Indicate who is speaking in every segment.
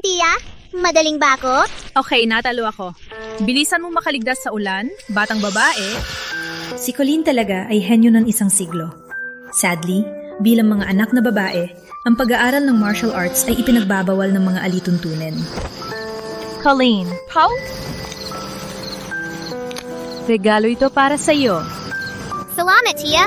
Speaker 1: Tiya? Madaling ba ako?
Speaker 2: Okay, natalo ako. Bilisan mo makaligtas sa ulan, batang babae.
Speaker 3: Si Colleen talaga ay henyo ng isang siglo. Sadly, bilang mga anak na babae, ang pag-aaral ng martial arts ay ipinagbabawal ng mga alituntunin.
Speaker 2: Colleen. How? Regalo ito para sa iyo.
Speaker 1: Salamat, Tiya.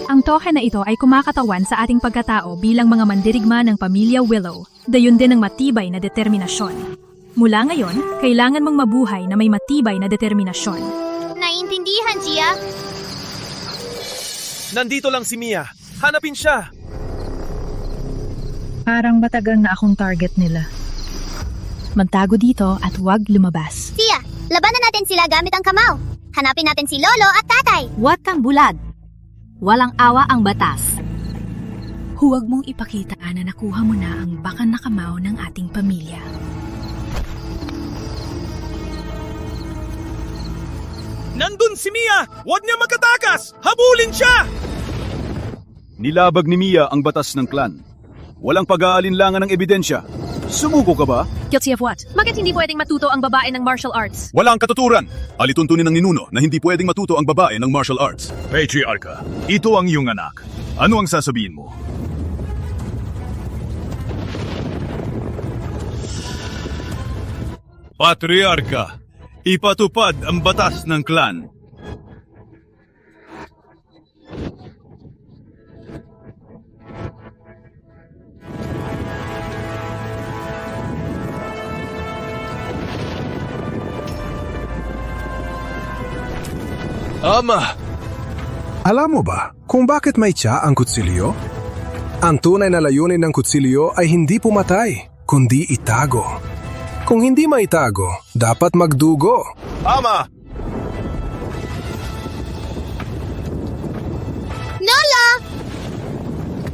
Speaker 2: Ang token na ito ay kumakatawan sa ating pagkatao bilang mga mandirigma ng pamilya Willow, gayon din ang matibay na determinasyon. Mula ngayon, kailangan mong mabuhay na may matibay na determinasyon.
Speaker 1: Naiintindihan, Tiya.
Speaker 4: Nandito lang si Mia. Hanapin siya.
Speaker 3: Parang matagal na akong target nila.
Speaker 2: Magtago dito at huwag lumabas.
Speaker 1: Tiya, labanan natin sila gamit ang kamao. Hanapin natin si Lolo at Tatay.
Speaker 5: Huwag kang bulag. Walang awa ang batas.
Speaker 2: Huwag mong ipakita na nakuha mo na ang baka na kamao ng ating pamilya.
Speaker 4: Nandun si Mia! Huwag niya magkatakas! Habulin siya!
Speaker 6: Nilabag ni Mia ang batas ng klan. Walang pag-aalinlangan ng ebidensya. Sumuko ka ba?
Speaker 2: Guilty of what? Bakit hindi pwedeng matuto ang babae ng martial arts?
Speaker 6: Walang katuturan! Alituntunin ng ninuno na hindi pwedeng matuto ang babae ng martial arts. Patriarcha, ito ang iyong anak. Ano ang sasabihin mo? Patriarcha, ipatupad ang batas ng klan.
Speaker 4: Ama!
Speaker 7: Alam mo ba kung bakit may tsa ang kutsilyo? Ang tunay na layunin ng kutsilyo ay hindi pumatay, kundi itago. Kung hindi maitago, dapat magdugo.
Speaker 4: Ama!
Speaker 1: Lola!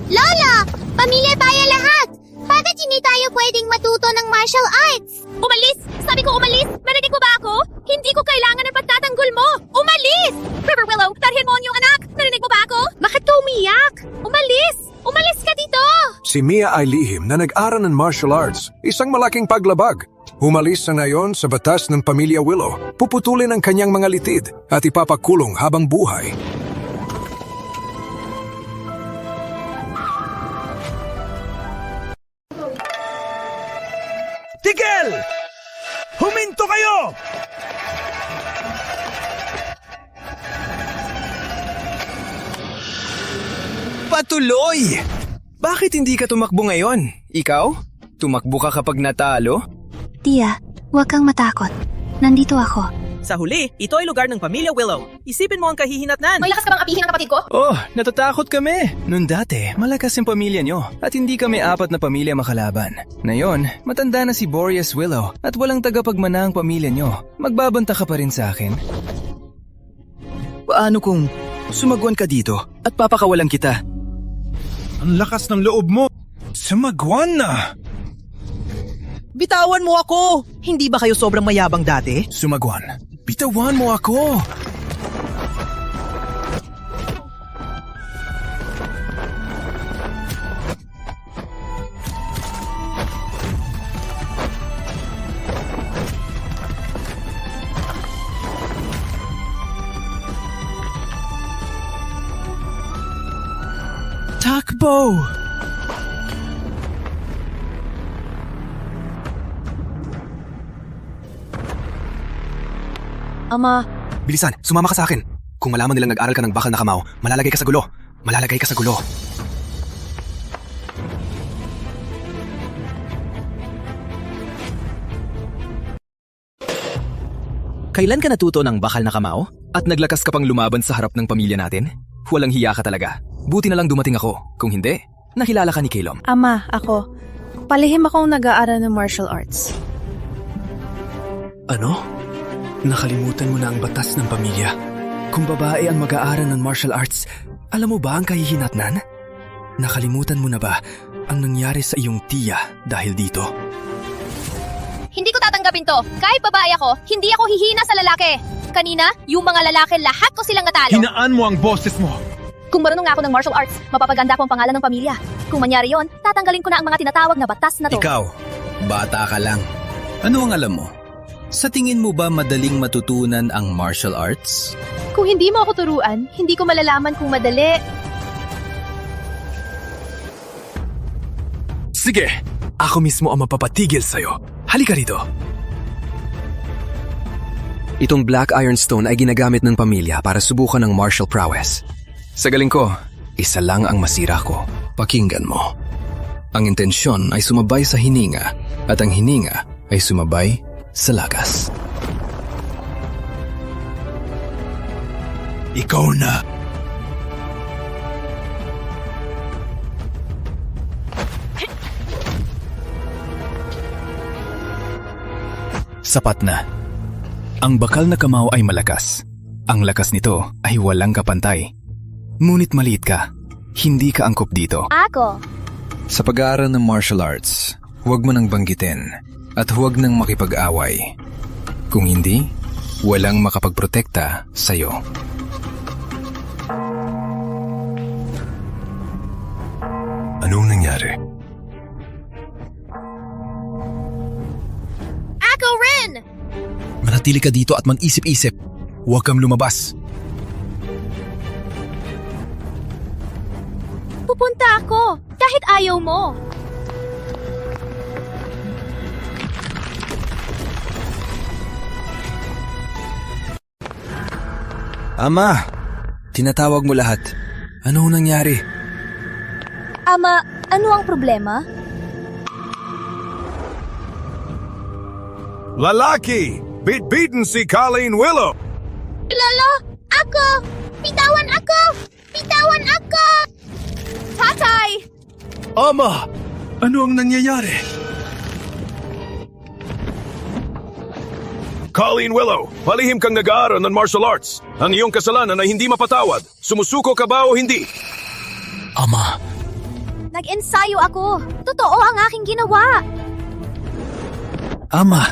Speaker 1: Lola! Pamilya tayo lahat! Bakit hindi tayo pwedeng matuto ng martial arts?
Speaker 2: Umalis! Sabi ko umalis! Marinig mo ba ako? Hindi ko kailangan ng pagtatanggol mo! Umalis! River Willow, tarhin mo ang iyong anak! Narinig mo ba ako? Bakit ka umiyak? Umalis! Umalis ka dito!
Speaker 7: Si Mia ay lihim na nag-aral ng martial arts, isang malaking paglabag. Humalis sa ngayon sa batas ng pamilya Willow, puputulin ang kanyang mga litid at ipapakulong habang buhay.
Speaker 4: Tigil! Huminto kayo!
Speaker 8: Patuloy! Bakit hindi ka tumakbo ngayon? Ikaw? Tumakbo ka kapag natalo?
Speaker 5: Tia, huwag kang matakot. Nandito ako.
Speaker 9: Sa huli, ito ay lugar ng pamilya Willow. Isipin mo ang kahihinatnan.
Speaker 2: May lakas ka bang apihin ang kapatid ko?
Speaker 8: Oh, natatakot kami. Noon dati, malakas ang pamilya nyo at hindi kami apat na pamilya makalaban. Ngayon, matanda na si Boreas Willow at walang tagapagmana ang pamilya nyo. Magbabanta ka pa rin sa akin? Paano kung sumagwan ka dito at papakawalan kita?
Speaker 4: Ang lakas ng loob mo! Sumagwan na!
Speaker 9: Bitawan mo ako! Hindi ba kayo sobrang mayabang dati?
Speaker 8: Sumagwan. Bitawan mo ako! Takbo!
Speaker 2: Ama,
Speaker 8: Bilisan, sumama ka sa akin. Kung malaman nilang nag-aral ka ng bakal na kamao, malalagay ka sa gulo. Malalagay ka sa gulo. Kailan ka natuto ng bakal na kamao? At naglakas ka pang lumaban sa harap ng pamilya natin? Walang hiya ka talaga. Buti na lang dumating ako. Kung hindi, nakilala ka ni Calom.
Speaker 10: Ama, ako. Palihim akong nag-aaral ng martial arts.
Speaker 8: Ano? Nakalimutan mo na ang batas ng pamilya. Kung babae ang mag-aaral ng martial arts, alam mo ba ang kahihinatnan? Nakalimutan mo na ba ang nangyari sa iyong tiya dahil dito?
Speaker 2: hindi ko tatanggapin to. Kahit babae ako, hindi ako hihina sa lalaki. Kanina, yung mga lalaki, lahat ko silang natalo.
Speaker 4: Hinaan mo ang boses mo!
Speaker 2: Kung marunong nga ako ng martial arts, mapapaganda ko ang pangalan ng pamilya. Kung mangyari yon, tatanggalin ko na ang mga tinatawag na batas na to.
Speaker 8: Ikaw,
Speaker 11: Bata ka lang. Ano ang alam mo? Sa tingin mo ba madaling matutunan ang martial arts?
Speaker 10: Kung hindi mo ako turuan, hindi ko malalaman kung madali.
Speaker 8: Sige, ako mismo ang mapapatigil sa'yo. Halika rito. Itong Black Iron Stone ay ginagamit ng pamilya para subukan ng martial prowess. Sa galing ko, isa lang ang masira ko. Pakinggan mo. Ang intensyon ay sumabay sa hininga at ang hininga ay sumabay sa lakas.
Speaker 6: Ikaw na.
Speaker 8: Sapat na. Ang bakal na kamao ay malakas. Ang lakas nito ay walang kapantay. Ngunit maliit ka. Hindi ka angkop dito.
Speaker 1: Ako.
Speaker 11: Sa pag-aaral ng martial arts, huwag mo nang banggitin at huwag nang makipag-away. Kung hindi, walang makapagprotekta sa'yo.
Speaker 7: Anong nangyari?
Speaker 1: Ako rin!
Speaker 8: Manatili ka dito at mag-isip-isip. Huwag kang lumabas.
Speaker 1: Pupunta ako, kahit ayaw mo.
Speaker 11: Ama, tinatawag mo lahat. Ano nangyari?
Speaker 1: Ama, ano ang problema?
Speaker 6: Lalaki! Beat-beaten si Colleen Willow!
Speaker 1: Lolo, ako! Bitawan ako! Bitawan ako! Tatay!
Speaker 6: Ama! Ano ang nangyayari? Colleen Willow, palihim kang nag-aaral ng martial arts. Ang iyong kasalanan ay hindi mapatawad. Sumusuko ka ba o hindi?
Speaker 8: Ama,
Speaker 1: Nag-ensayo ako. Totoo ang aking ginawa.
Speaker 8: Ama,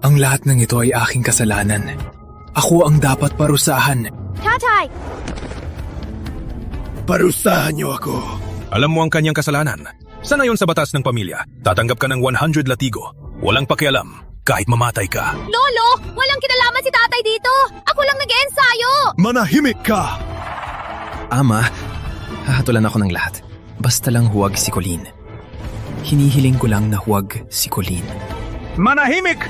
Speaker 8: ang lahat ng ito ay aking kasalanan. Ako ang dapat parusahan.
Speaker 1: Tatay!
Speaker 6: Parusahan niyo ako. Alam mo ang kanyang kasalanan. Sana yon sa batas ng pamilya. Tatanggap ka ng 100 latigo. Walang pakialam. Kahit mamatay ka.
Speaker 1: Lolo, walang kinalaman si tatay dito. Ako lang nag-ensayo.
Speaker 6: Manahimik ka!
Speaker 8: Ama, hahatulan ako ng lahat. Basta lang huwag si Colleen. Hinihiling ko lang na huwag si Colleen.
Speaker 6: Manahimik!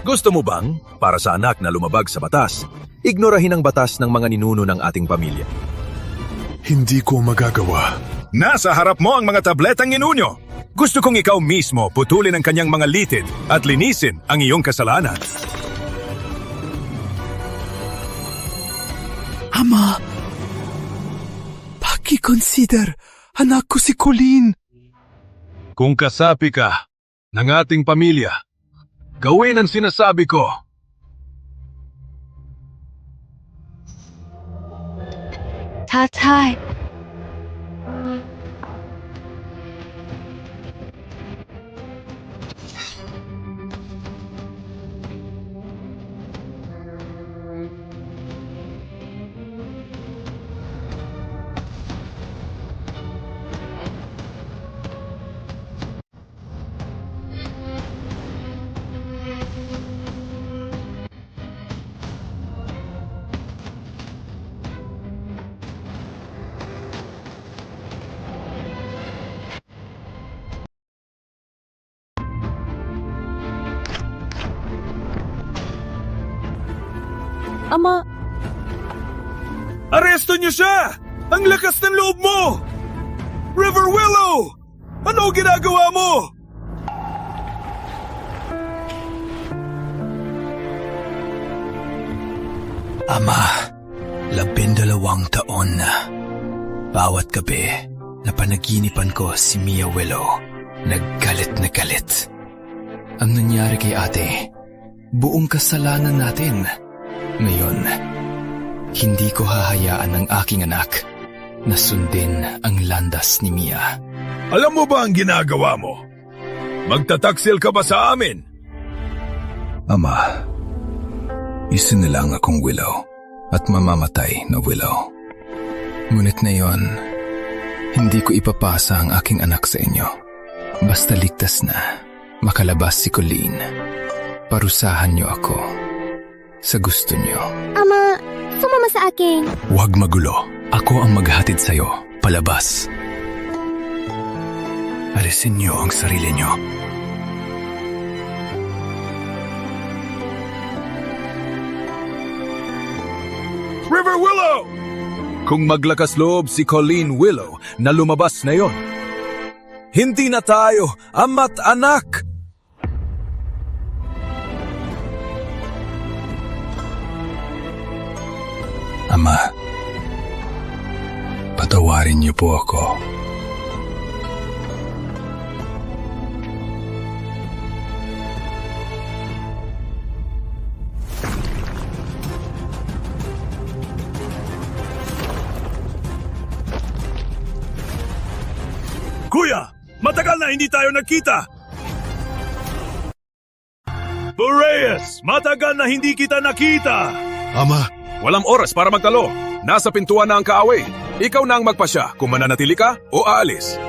Speaker 6: Gusto mo bang, para sa anak na lumabag sa batas, ignorahin ang batas ng mga ninuno ng ating pamilya?
Speaker 7: Hindi ko magagawa.
Speaker 6: Nasa harap mo ang mga tabletang inunyo. Gusto kong ikaw mismo putulin ang kanyang mga litid at linisin ang iyong kasalanan.
Speaker 8: Ama, paki-consider, anak ko si Colleen.
Speaker 6: Kung kasapi ka ng ating pamilya, gawin ang sinasabi ko.
Speaker 5: Tatay.
Speaker 10: Ama,
Speaker 4: Aresto niyo siya! Ang lakas ng loob mo! River Willow! Ano ginagawa mo?
Speaker 11: Ama, 12 taon na. Bawat gabi, napanaginipan ko si Mia Willow. Naggalit na galit. Ang nangyari kay ate, buong kasalanan natin. Ngayon, hindi ko hahayaan ang aking anak na sundin ang landas ni Mia.
Speaker 6: Alam mo ba ang ginagawa mo? Magtataksil ka ba sa amin?
Speaker 11: Ama, isinilang akong Willow at mamamatay na Willow. Ngunit ngayon, hindi ko ipapasa ang aking anak sa inyo. Basta ligtas na, makalabas si Colleen. Parusahan niyo ako sa gusto niyo.
Speaker 1: Ama, sumama sa akin.
Speaker 11: Huwag magulo. Ako ang maghatid sa'yo, palabas. Alisin niyo ang sarili niyo.
Speaker 4: River Willow!
Speaker 7: Kung maglakas loob si Colleen Willow na lumabas na yon, hindi na tayo ama't anak!
Speaker 11: Ama, patawarin niyo po ako.
Speaker 4: Kuya, matagal na hindi tayo nagkita. Boreas, matagal na hindi kita nakita.
Speaker 6: Ama, walang oras para magtalo. Nasa pintuan na ang kaaway. Ikaw na ang magpasya kung mananatili ka o aalis.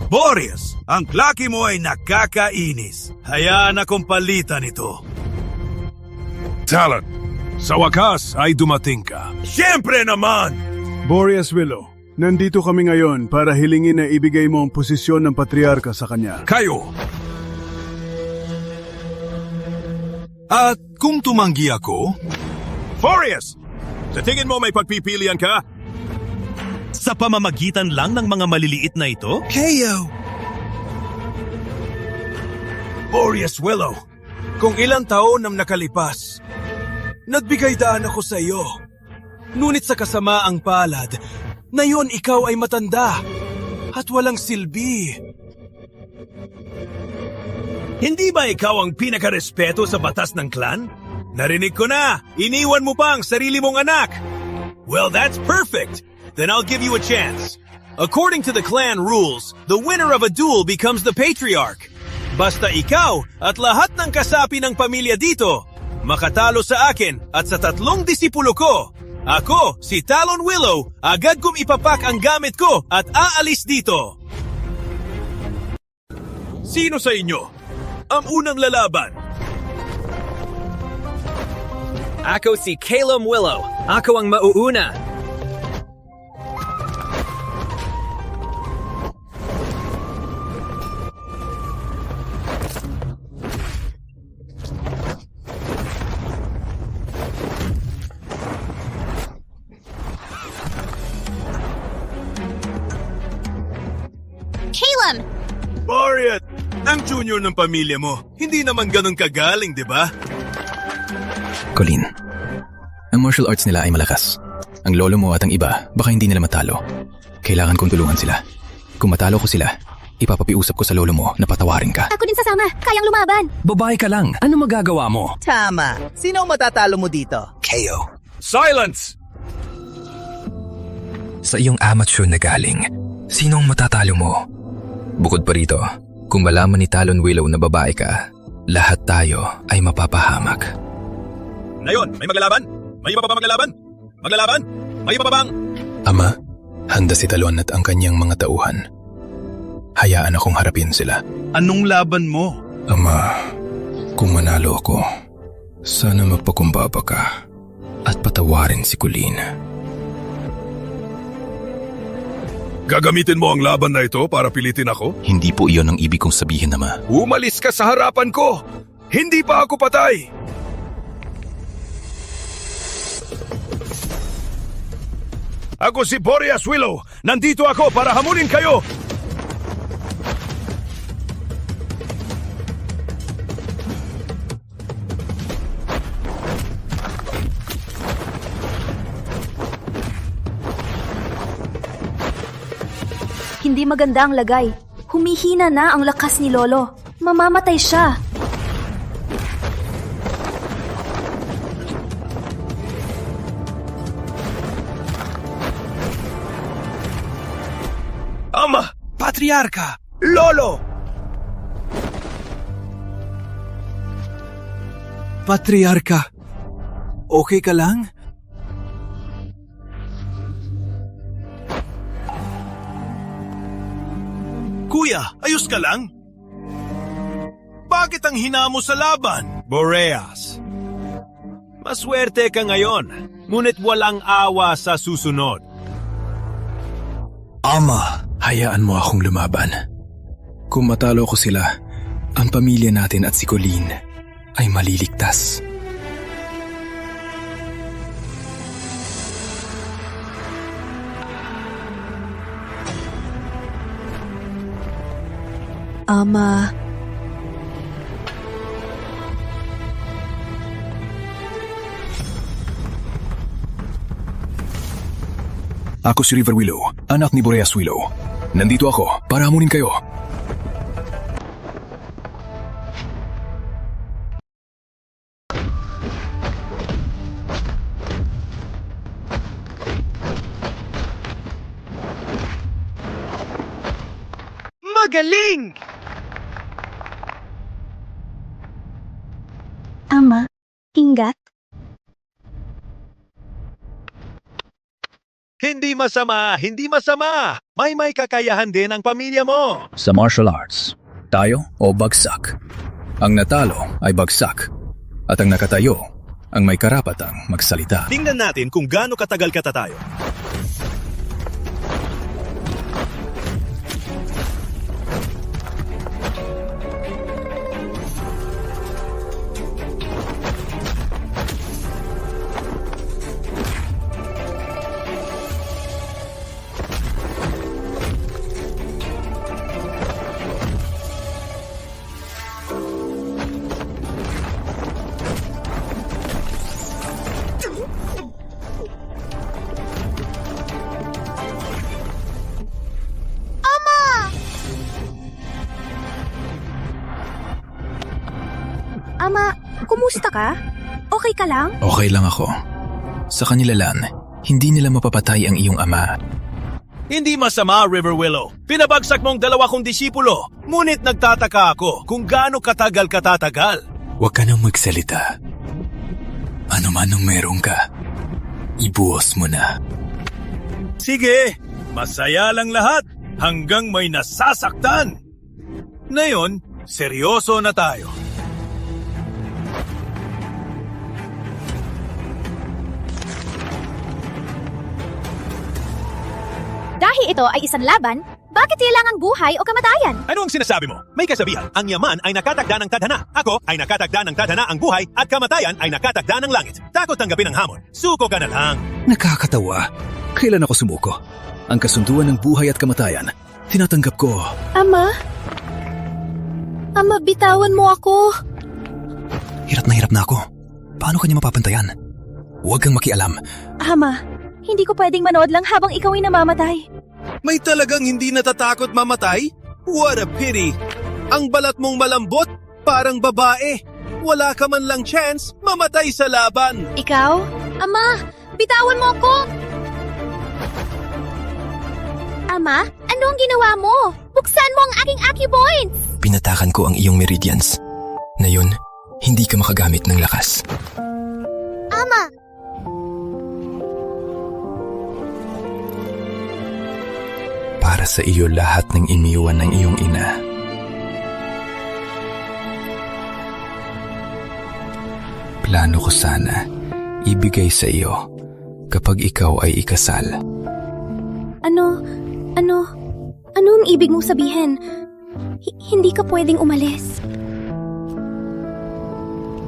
Speaker 4: Boreas, ang klaki mo ay nakakainis. Hayaan akong palitan ito.
Speaker 6: Talon, sa wakas ay dumating ka.
Speaker 4: Siyempre naman!
Speaker 12: Boreas Willow, nandito kami ngayon para hilingin na ibigay mo ang posisyon ng patriarka sa kanya.
Speaker 6: Kayo!
Speaker 4: At kung tumanggi ako? Boreas! Sa tingin mo may pagpipilian ka? Sa pamamagitan lang ng mga maliliit na ito?
Speaker 11: Kayo!
Speaker 4: Boreas Willow,
Speaker 7: Kung ilang taon ang nakalipas, nagbigay daan ako sa iyo. Ngunit sa kasamaang palad, ngayon ikaw ay matanda at walang silbi.
Speaker 4: hindi ba ikaw ang pinakarespeto sa batas ng clan? Narinig ko na, iniwan mo pa ang sarili mong anak. Well, that's perfect. Then I'll give you a chance. According to the clan rules, the winner of a duel becomes the patriarch. Basta ikaw at lahat ng kasapi ng pamilya dito makatalo sa akin at sa 3 disipulo ko. Ako, si Talon Willow, agad kong ipapak ang gamit ko at aalis dito. Sino sa inyo ang unang lalaban?
Speaker 9: Ako si Calum Willow. Ako ang mauuna.
Speaker 1: Calum!
Speaker 4: Boreas, ang junior ng pamilya mo, hindi naman ganun kagaling, di ba?
Speaker 11: Colleen, ang martial arts nila ay malakas. Ang lolo mo at ang iba, baka hindi nila matalo. Kailangan kong tulungan sila. Kung matalo ko sila, ipapapiusap ko sa lolo mo na patawarin ka.
Speaker 1: Ako din sasama. Kayang lumaban.
Speaker 11: Babae ka lang. Ano magagawa mo?
Speaker 13: Tama. Sino ang matatalo mo dito?
Speaker 11: KO.
Speaker 4: Silence!
Speaker 11: Sa iyong amateur na galing, sinong matatalo mo? Bukod pa rito, kung malaman ni Talon Willow na babae ka, lahat tayo ay mapapahamak.
Speaker 4: Ngayon, may maglalaban? May iba pa ba maglalaban? Maglalaban? May iba pa bang?
Speaker 11: Ama, handa si Talon at ang kanyang mga tauhan. Hayaan akong harapin sila.
Speaker 4: Anong laban mo?
Speaker 11: Ama, kung manalo ako, sana magpakumbaba ka at patawarin si Colleen.
Speaker 6: Gagamitin mo ang laban na ito para pilitin ako?
Speaker 11: Hindi po iyon ang ibig kong sabihin, Ama.
Speaker 6: Umalis ka sa harapan ko! Hindi pa ako patay!
Speaker 4: Ako si Boreas Willow. Nandito ako para hamunin kayo.
Speaker 14: Hindi maganda ang lagay. Humihina na ang lakas ni Lolo. Mamamatay siya.
Speaker 4: Ama! Patriarka! Lolo!
Speaker 7: Patriarka, okay ka lang?
Speaker 4: Kuya, ayos ka lang? Bakit ang hina mo sa laban? Boreas. Maswerte ka ngayon, ngunit walang awa sa susunod.
Speaker 11: Ama, hayaan mo akong lumaban. Kung matalo ko sila, ang pamilya natin at si Colleen ay maliligtas.
Speaker 10: Ama,
Speaker 6: Ako si River Willow, anak ni Boreas Willow. Nandito ako para hamunin kayo.
Speaker 13: Magaling!
Speaker 14: Ama, ingat.
Speaker 4: Hindi masama, hindi masama. May kakayahan din ang pamilya mo.
Speaker 6: Sa martial arts, tayo o bagsak. Ang natalo ay bagsak. At ang nakatayo, ang may karapatang magsalita.
Speaker 4: Tingnan natin kung gaano katagal katatayo.
Speaker 14: Ama, kumusta ka? Okay ka lang?
Speaker 11: Okay lang ako. Sa kanila lang, hindi nila mapapatay ang iyong ama.
Speaker 4: Hindi masama, River Willow. Pinabagsak mong 2 kong disipulo. Ngunit nagtataka ako kung gaano katagal katatagal.
Speaker 11: Huwag ka nang magsalita. Ano man ang meron ka, ibuhos mo na.
Speaker 4: Sige, masaya lang lahat hanggang may nasasaktan. Ngayon, seryoso na tayo.
Speaker 1: Dahil ito ay isang laban, bakit kailangang buhay o kamatayan?
Speaker 4: Ano ang sinasabi mo? May kasabihan, ang yaman ay nakatagda ng tadhana. Ako ay nakatagda ng tadhana ang buhay at kamatayan ay nakatagda ng langit. Takot tanggapin ang hamon. Suko ka na lang.
Speaker 6: Nakakatawa. Kailan ako sumuko? Ang kasunduan ng buhay at kamatayan, tinatanggap ko.
Speaker 10: Ama? Ama, bitawan mo ako.
Speaker 11: Hirap na ako. Paano kanya mapapantayan? Huwag kang makialam.
Speaker 14: Ama, hindi ko pwedeng manood lang habang ikaw ay namamatay.
Speaker 4: May talagang hindi natatakot mamatay? What a pity! Ang balat mong malambot, parang babae. Wala ka man lang chance mamatay sa laban.
Speaker 10: Ikaw?
Speaker 1: Ama, bitawan mo ako! Ama, ano ang ginawa mo? Buksan mo ang aking acupoints!
Speaker 11: Pinatakan ko ang iyong meridians. Ngayon, hindi ka makagamit ng lakas.
Speaker 1: Ama!
Speaker 11: Para sa iyo lahat ng iniwan ng iyong ina. Plano ko sana ibigay sa iyo kapag ikaw ay ikasal.
Speaker 14: Ano ang ibig mong sabihin? Hindi ka pwedeng umalis.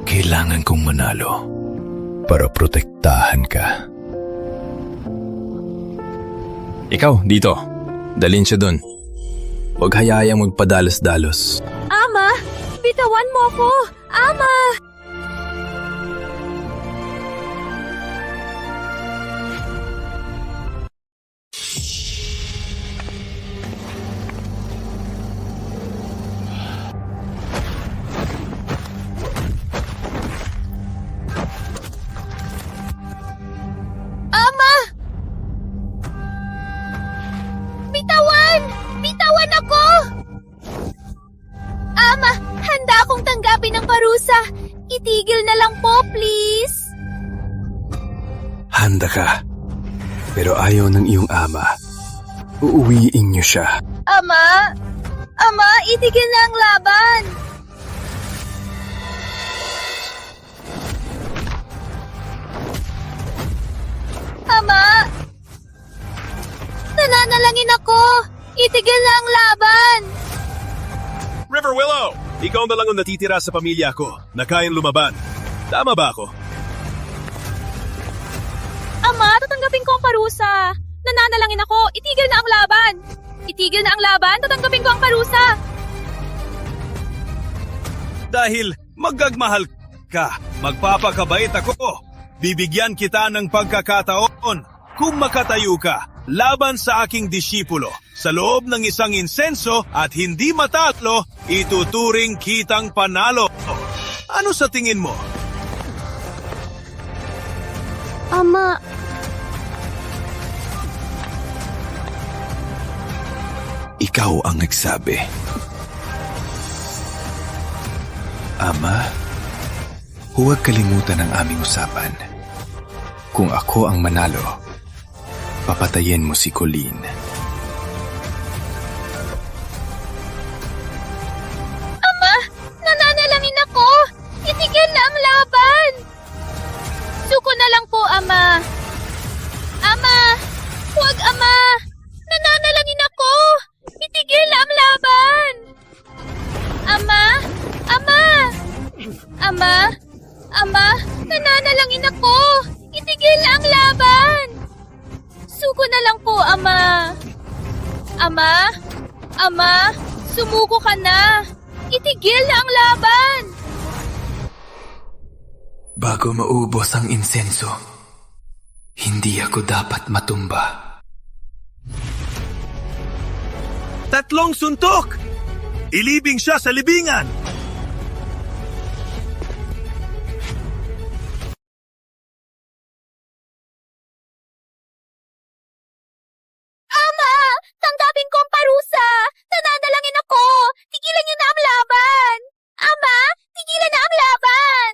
Speaker 11: Kailangan kong manalo para protektahan ka. Ikaw, dito. Dalhin siya dun. Huwag hayayang magpadalos-dalos.
Speaker 14: Ama! Bitawan mo ako! Ama!
Speaker 1: Ama! Bitawan ako! Ama, handa akong tanggapin ang parusa. Itigil na lang po, please.
Speaker 11: Handa ka. Pero ayaw ng iyong ama. Uuwiin niyo siya.
Speaker 1: Ama!
Speaker 14: Ama, itigil na ang laban! Ama! Nananalangin ako! Itigil na ang laban!
Speaker 4: River Willow! Ikaw na lang ang natitira sa pamilya ko na kayang lumaban. Tama ba ako?
Speaker 14: Ama, tatanggapin ko ang parusa! Nananalangin ako! Itigil na ang laban! Itigil na ang laban! Tatanggapin ko ang parusa!
Speaker 4: Dahil magagmahal ka, magpapakabait ako. Bibigyan kita ng pagkakataon kung makatayo ka laban sa aking disipulo. Sa loob ng isang insenso at hindi matatlo, ituturing kitang panalo. Ano sa tingin mo?
Speaker 14: Ama,
Speaker 11: Ikaw ang nagsabi. Ama, huwag kalimutan ang aming usapan. Kung ako ang manalo, papatayin mo si Colleen.
Speaker 14: Ama! Nananalangin ako! Itigil na ang laban! Suko na lang po, Ama! Ama! Huwag, Ama! Nananalangin ako! Itigil na ang laban! Ama! Ama! Ama! Ama! Nananalangin ako! Itigil na ang laban! Suko na lang po, Ama! Ama! Ama! Sumuko ka na! Itigil na ang laban!
Speaker 11: Bago maubos ang insenso, hindi ako dapat matumba.
Speaker 4: Tatlong suntok! Ilibing siya sa libingan!
Speaker 14: Ama! Tanggapin ko ang parusa! Nananalangin ako! Tigilan niyo na ang laban! Ama! Tigilan na ang laban!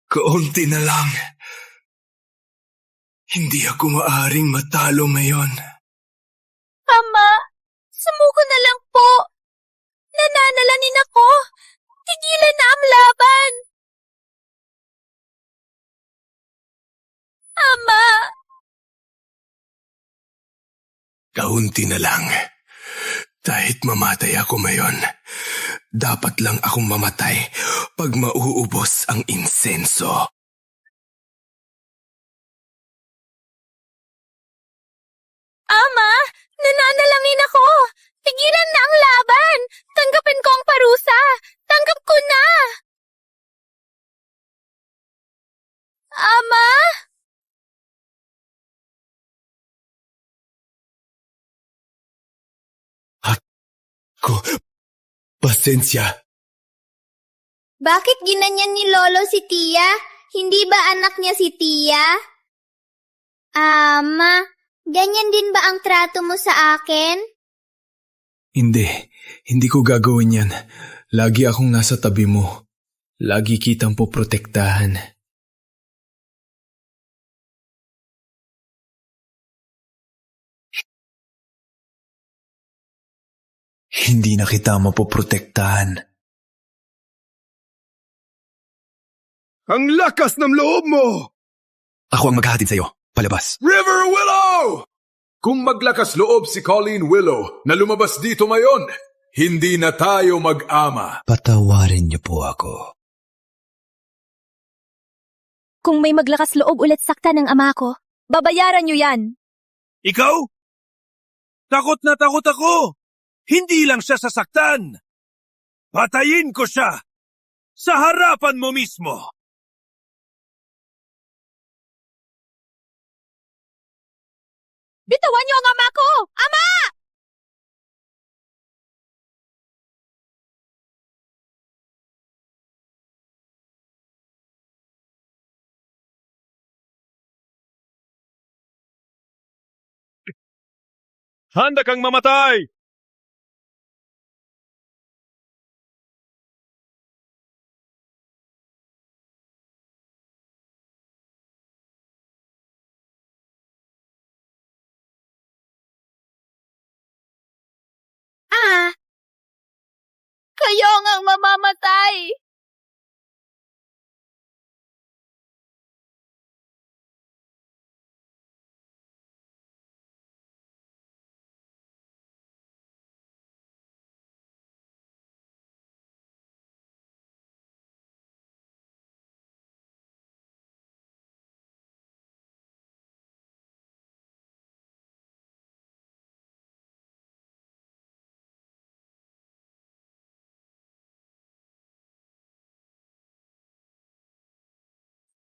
Speaker 11: Kaunti na lang. Hindi ako maaring matalo ngayon.
Speaker 14: Ama! Sumuko na lang po! Nananalangin ako! Tigilan na ang laban! Ama!
Speaker 11: Kaunti na lang. Kahit mamatay ako ngayon, dapat lang akong mamatay pag mauubos ang insenso.
Speaker 14: Ama! Nananalangin ako! Tigilan na ang laban! Tanggapin ko ang parusa! Tanggap ko na! Ama!
Speaker 11: Pasensya.
Speaker 1: Bakit ginanyan ni Lolo si Tia? Hindi ba anak niya si Tia? Ama, ganyan din ba ang trato mo sa akin?
Speaker 11: Hindi ko gagawin yan. Lagi akong nasa tabi mo. Lagi kitang poprotektahan. Hindi na kita mapoprotektahan.
Speaker 12: Ang lakas ng loob mo!
Speaker 6: Ako ang maghahatid sa'yo. Palabas.
Speaker 7: River Willow! Kung maglakas loob si Colleen Willow na lumabas dito ngayon, hindi na tayo mag-ama.
Speaker 11: Patawarin niyo po ako.
Speaker 14: Kung may maglakas loob ulit sakta ng ama ko, babayaran niyo yan!
Speaker 4: Ikaw? Takot na takot ako! Hindi lang siya sasaktan! Patayin ko siya! Sa harapan mo mismo!
Speaker 14: Bitawan niyo ang ama ko! Ama!
Speaker 4: Handa kang mamatay!
Speaker 14: Kayo ang mamamatay!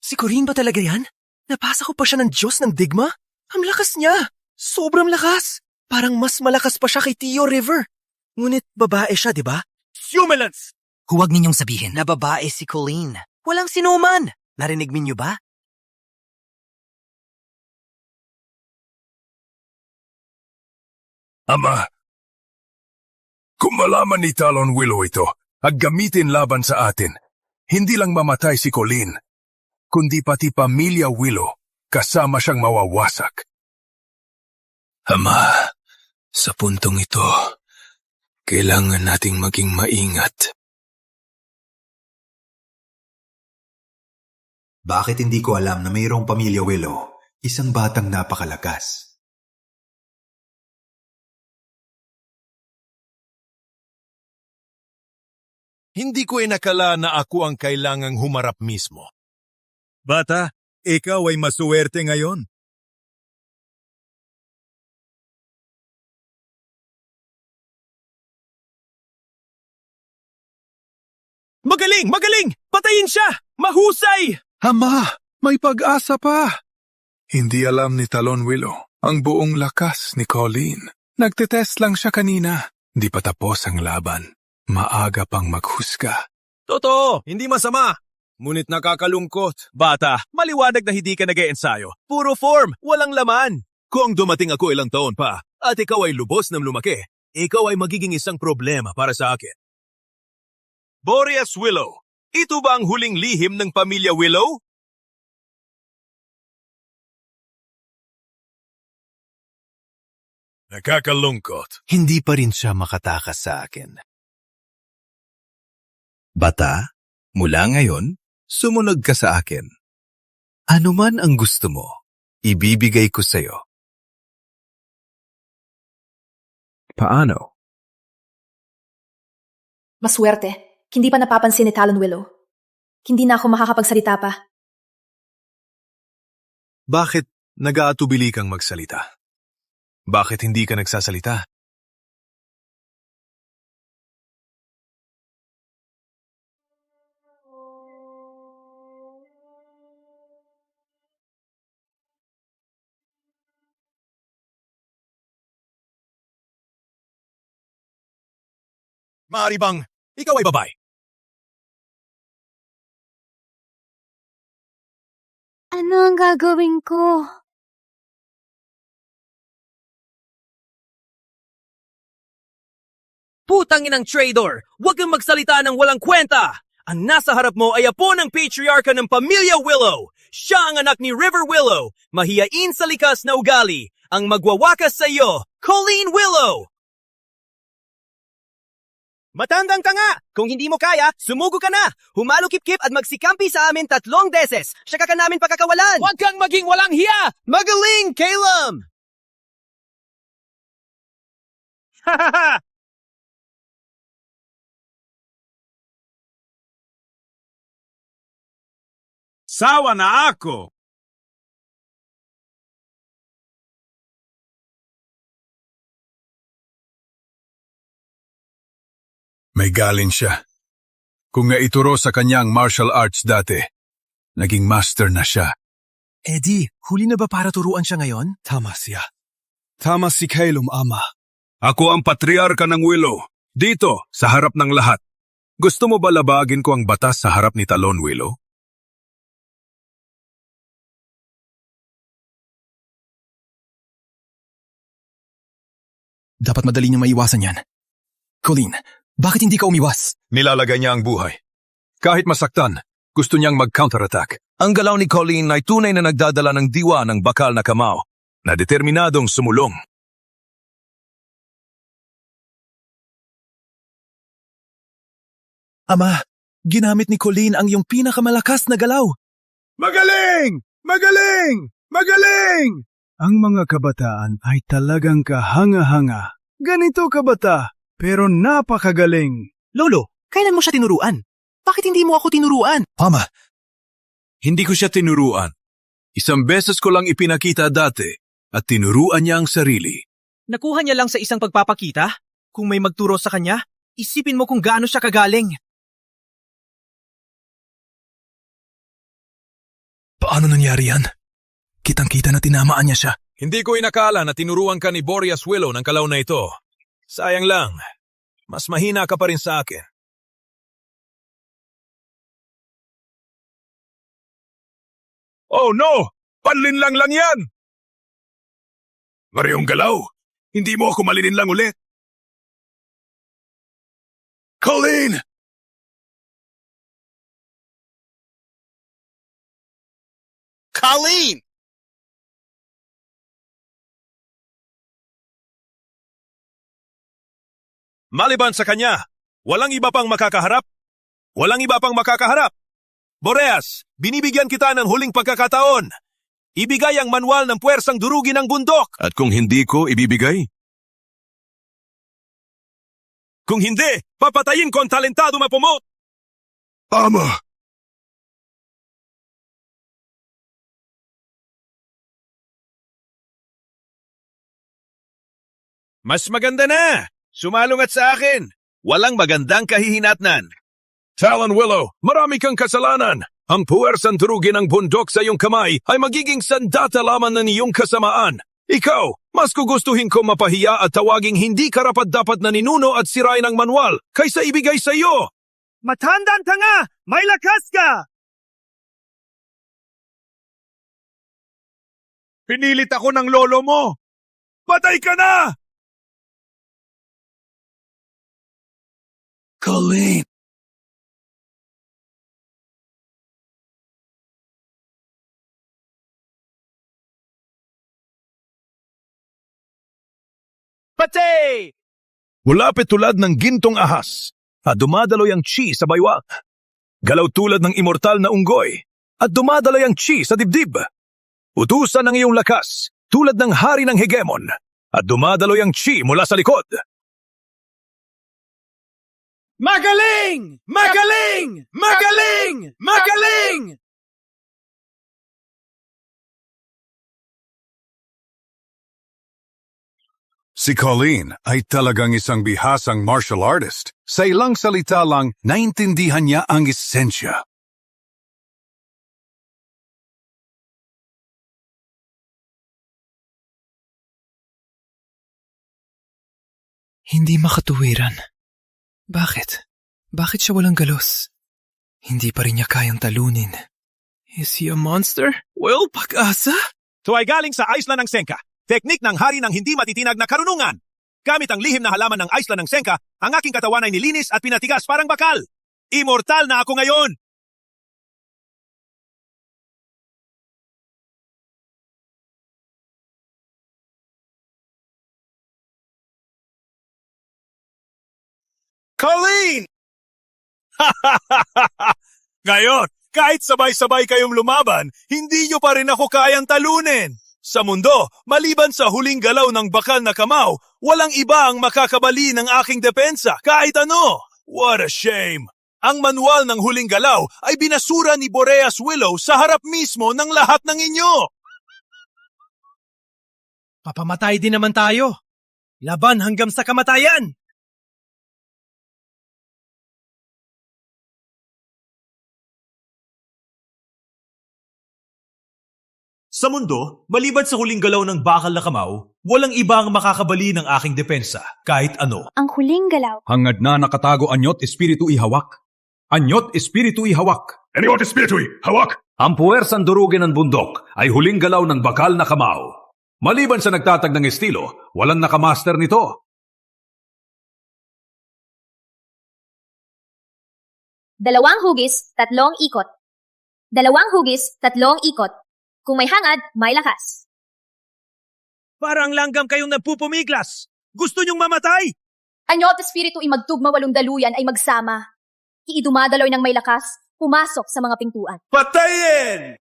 Speaker 8: Si Corinne ba talaga yan? Napasa ko pa siya ng Diyos ng digma? Ang lakas niya! Sobrang lakas! Parang mas malakas pa siya kay Tio River. Ngunit babae siya, di ba? Humulance!
Speaker 15: Huwag ninyong sabihin na babae si Colleen. Walang sinuman! Narinig ninyo ba?
Speaker 6: Ama, kung malaman ni Talon Willow ito at gamitin laban sa atin, hindi lang mamatay si Colleen, kundi pati pamilya Willow kasama siyang mawawasak.
Speaker 11: Ama, sa puntong ito, kailangan nating maging maingat.
Speaker 16: Bakit hindi ko alam na mayroong pamilya Willow, isang batang napakalakas?
Speaker 4: Hindi ko inakala na ako ang kailangang humarap mismo.
Speaker 6: Bata, ikaw ay masuwerte ngayon.
Speaker 4: Magaling! Magaling! Patayin siya! Mahusay!
Speaker 7: Ama, may pag-asa pa. Hindi alam ni Talon Willow ang buong lakas ni Colleen. Nagtetest lang siya kanina. Di pa tapos ang laban. Maaga pang maghusga.
Speaker 4: Totoo, hindi masama. Ngunit nakakalungkot. Bata, maliwanag na hindi ka nag-e-ensayo. Puro form, walang laman. Kung dumating ako ilang taon pa at ikaw ay lubos ng lumaki, ikaw ay magiging isang problema para sa akin. Boreas Willow, ito ba ang huling lihim ng pamilya Willow? Nakakalungkot.
Speaker 11: Hindi pa rin siya makatakas sa akin. Bata, mula ngayon, sumunod ka sa akin. Ano man ang gusto mo, ibibigay ko sa'yo.
Speaker 7: Paano?
Speaker 3: Maswerte. Hindi pa napapansin ni Talon Willow. Hindi na ako makakapagsalita pa.
Speaker 6: Bakit nag-aatubili kang magsalita? Bakit hindi ka nagsasalita?
Speaker 4: Maaari bang ikaw ay babae?
Speaker 14: Ano ang gagawin ko?
Speaker 9: Putang inang traitor! Huwag kang magsalita ng walang kwenta! Ang nasa harap mo ay apo ng patriarka ng pamilya Willow. Siya ang anak ni River Willow, mahiyain sa likas na ugali, ang magwawakas sa iyo, Colleen Willow! Matandang ka nga! Kung hindi mo kaya, sumugo ka na! Humalo kip-kip at magsikampi sa amin 3 beses! Saka ka namin pakakawalan! Huwag kang maging walang hiya! Magaling, Caleb! Hahaha!
Speaker 4: Sawa na ako!
Speaker 7: May galing siya. Kung naituro sa kanyang martial arts dati, naging master na siya.
Speaker 8: Eddie, huli na ba para turuan siya ngayon?
Speaker 7: Tama siya. Tama si Calum, ama.
Speaker 6: Ako ang patriarka ng Willow, dito, sa harap ng lahat. Gusto mo ba labagin ko ang batas sa harap ni Talon Willow?
Speaker 8: Dapat madali niyang maiwasan yan. Colleen, bakit hindi ka umiwas?
Speaker 6: Nilalagay niya ang buhay. Kahit masaktan, gusto niyang mag-counterattack. Ang galaw ni Colleen ay tunay na nagdadala ng diwa ng bakal na kamao, na determinadong sumulong.
Speaker 11: Ama, ginamit ni Colleen ang iyong pinakamalakas na galaw.
Speaker 12: Magaling! Magaling! Magaling! Ang mga kabataan ay talagang kahanga-hanga. Ganito kabata, pero napakagaling.
Speaker 11: Lolo, kailan mo siya tinuruan? Bakit hindi mo ako tinuruan?
Speaker 4: Ama, hindi ko siya tinuruan. Isang beses ko lang ipinakita dati at tinuruan niya ang sarili.
Speaker 9: Nakuha niya lang sa isang pagpapakita? Kung may magturo sa kanya, isipin mo kung gaano siya kagaling.
Speaker 11: Paano nangyari yan? Kitang-kita na tinamaan niya siya.
Speaker 4: Hindi ko inakala na tinuruan ka ni Boreas Willow ng kalaw na ito. Sayang lang, mas mahina ka pa rin sa akin.
Speaker 6: Oh no! Panlinlang lang yan! Mariyong galaw, hindi mo ako malininlang ulit. Colleen!
Speaker 4: Colleen! Maliban sa kanya, walang iba pang makakaharap? Walang iba pang makakaharap? Boreas, binibigyan kita ng huling pagkakataon. Ibigay ang manual ng puwersang durugin ng bundok. At kung hindi ko ibibigay? Kung hindi, papatayin ko ang talentado mapumot!
Speaker 6: Ama!
Speaker 4: Mas maganda na! Sumalungat sa akin! Walang magandang kahihinatnan.
Speaker 6: Talon Willow, marami kang kasalanan. Ang puwersang durugin ng bundok sa iyong kamay ay magiging sandata lamang ng iyong kasamaan. Ikaw, mas gugustuhin ko mapahiya at tawaging hindi karapat-dapat na ninuno at sirain ang manual kaysa ibigay sa iyo.
Speaker 13: Matandang tanga! May lakas ka!
Speaker 6: Pinilit ako ng lolo mo. Patay ka na! Colleen.
Speaker 4: Patay! Mulapit tulad ng gintong ahas at dumadaloy ang chi sa baywang. Galaw tulad ng immortal na unggoy at dumadaloy ang chi sa dibdib. Utusan ng iyong lakas tulad ng hari ng hegemon at dumadaloy ang chi mula sa likod.
Speaker 13: Magaling! Magaling! Magaling! Magaling!
Speaker 6: Si Colleen ay talagang isang bihasang martial artist. Sa ilang salita lang, naintindihan niya ang esensya.
Speaker 8: Hindi makatuwiran. Bakit? Bakit siya walang galos? Hindi pa rin niya kayang talunin. Is he a monster? Well, pag-asa?
Speaker 4: Ito ay galing sa Isla ng Senka. Teknik ng hari ng hindi matitinag na karunungan. Gamit ang lihim na halaman ng Isla ng Senka, ang aking katawan ay nilinis at pinatigas parang bakal. Immortal na ako ngayon! Colleen! Ngayon, kahit sabay-sabay kayong lumaban, hindi nyo pa rin ako kayang talunin. Sa mundo, maliban sa huling galaw ng bakal na kamao, walang iba ang makakabali ng aking depensa, kahit ano. What a shame! Ang manual ng huling galaw ay binasura ni Boreas Willow sa harap mismo ng lahat ng inyo.
Speaker 9: Papamatay din naman tayo. Laban hanggang sa kamatayan!
Speaker 4: Sa mundo, maliban sa huling galaw ng bakal na kamao, walang ibang makakabali ng aking depensa, kahit ano.
Speaker 1: Ang huling galaw.
Speaker 17: Hangad na nakatago anyot espiritu ihawak. Anyot espiritu ihawak.
Speaker 6: Anyot espiritu ihawak!
Speaker 17: Ang puwersang durugin ng bundok ay huling galaw ng bakal na kamao. Maliban sa nagtatag ng estilo, walang nakamaster nito.
Speaker 14: Dalawang hugis, tatlong ikot. Dalawang hugis, tatlong ikot. Kung may hangad, may lakas.
Speaker 9: Parang langgam kayong nagpupumiglas. Gusto niyong mamatay?
Speaker 14: Anyo at espiritu ay magtugma walong daluyan ay magsama. Dumadaloy ng may lakas, pumasok sa mga pintuan.
Speaker 4: Patayin!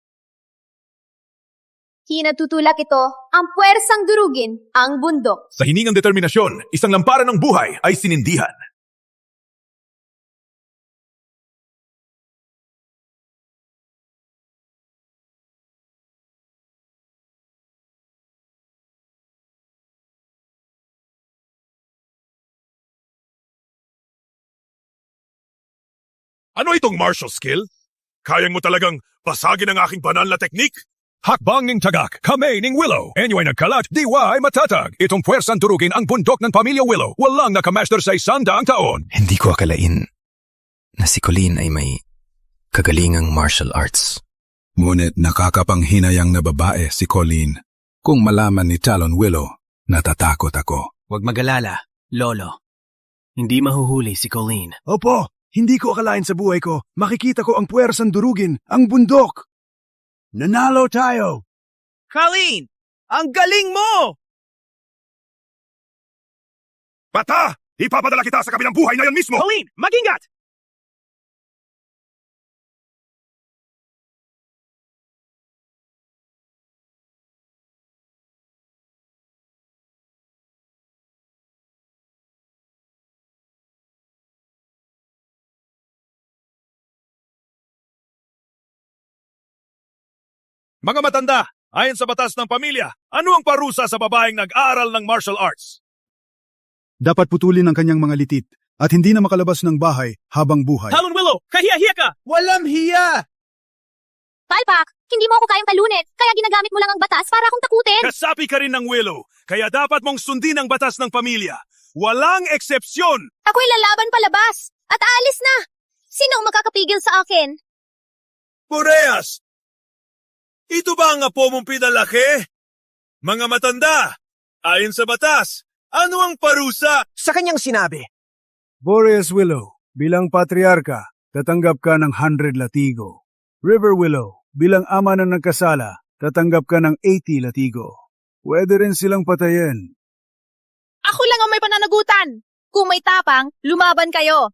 Speaker 14: Hinatutulak ito ang puwersang durugin ang bundok.
Speaker 4: Sa hiningang determinasyon, isang lamparan ng buhay ay sinindihan. Ano itong martial skill? Kayang mo talagang basagin ang aking banal na teknik? Hakbang ning tagak, kamay ning Willow. Enyo ay nagkalat, diwa ay matatag. Itong puwersang turugin ang bundok ng pamilya Willow. Walang nakamaster sa 100 taon.
Speaker 8: Hindi ko akalain na si Colleen ay may kagalingang martial arts.
Speaker 7: Ngunit nakakapanghinayang na babae si Colleen. Kung malaman ni Talon Willow, natatakot ako.
Speaker 9: Huwag mag-alala, Lolo. Hindi mahuhuli si Colleen.
Speaker 12: Opo, hindi ko akalain sa buhay ko. Makikita ko ang puwersang durugin, ang bundok. Nanalo tayo!
Speaker 13: Colleen! Ang galing mo!
Speaker 4: Bata! Ipapadala kita sa kabilang buhay na yan mismo!
Speaker 13: Colleen, mag-ingat!
Speaker 4: Mga matanda, ayon sa batas ng pamilya, ano ang parusa sa babaeng nag-aaral ng martial arts?
Speaker 12: Dapat putulin ang kanyang mga litit at hindi na makalabas ng bahay habang buhay.
Speaker 13: Talon Willow, kahiya-hiya ka! Walang hiya!
Speaker 14: Palpak, hindi mo ako kayang talunin, kaya ginagamit mo lang ang batas para akong takutin.
Speaker 4: Kasapi ka rin ng Willow, kaya dapat mong sundin ang batas ng pamilya. Walang eksepsyon!
Speaker 14: Ako'y lalaban palabas at aalis na. Sino ang makakapigil sa akin?
Speaker 4: Boreas! Ito ba ang apo mong pinalaki? Mga matanda, ayon sa batas, ano ang parusa?
Speaker 13: Sa kanyang sinabi.
Speaker 12: Boreas Willow, bilang patriarka, tatanggap ka ng 100 latigo. River Willow, bilang ama na nagkasala, tatanggap ka ng 80 latigo. Pwede rin silang patayin.
Speaker 10: Ako lang ang may pananagutan. Kung may tapang, lumaban kayo.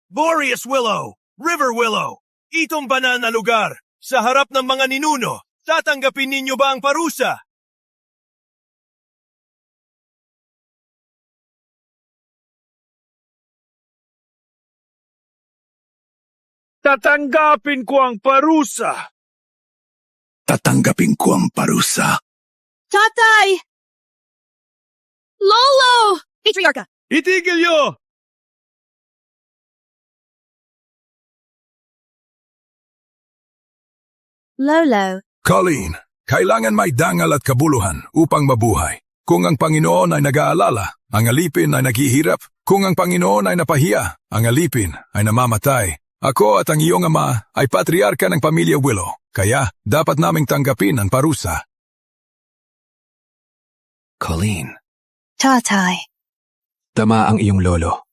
Speaker 4: Boreas Willow, River Willow, itong banal na lugar. Sa harap ng mga ninuno, tatanggapin ninyo ba ang parusa?
Speaker 12: Tatanggapin ko ang parusa.
Speaker 6: Tatanggapin ko ang parusa.
Speaker 10: Tatay! Lolo!
Speaker 14: Patriarka!
Speaker 4: Itigil nyo!
Speaker 10: Lolo.
Speaker 6: Colleen, kailangan may dangal at kabuluhan upang mabuhay. Kung ang Panginoon ay nag-aalala, ang alipin ay naghihirap. Kung ang Panginoon ay napahiya, ang alipin ay namamatay. Ako at ang iyong ama ay patriarka ng pamilya Willow, kaya dapat naming tanggapin ang parusa.
Speaker 8: Colleen,
Speaker 5: Tatay.
Speaker 8: tama ang iyong lolo.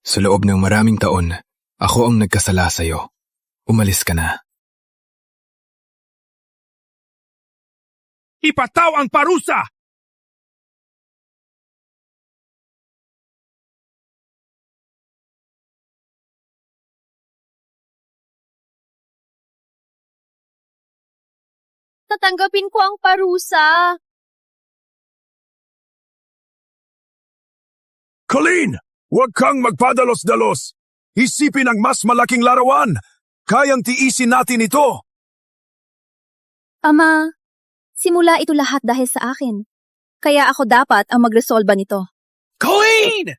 Speaker 8: Sa loob ng maraming taon, ako ang nagkasala sa iyo. Umalis ka na.
Speaker 4: Ipataw ang parusa!
Speaker 14: Tatanggapin ko ang parusa.
Speaker 6: Colleen, huwag kang magpadalos-dalos. Isipin ang mas malaking larawan. Kayang tiisin natin ito.
Speaker 14: Ama, simula ito lahat dahil sa akin. Kaya ako dapat ang magresolba nito.
Speaker 13: Colleen!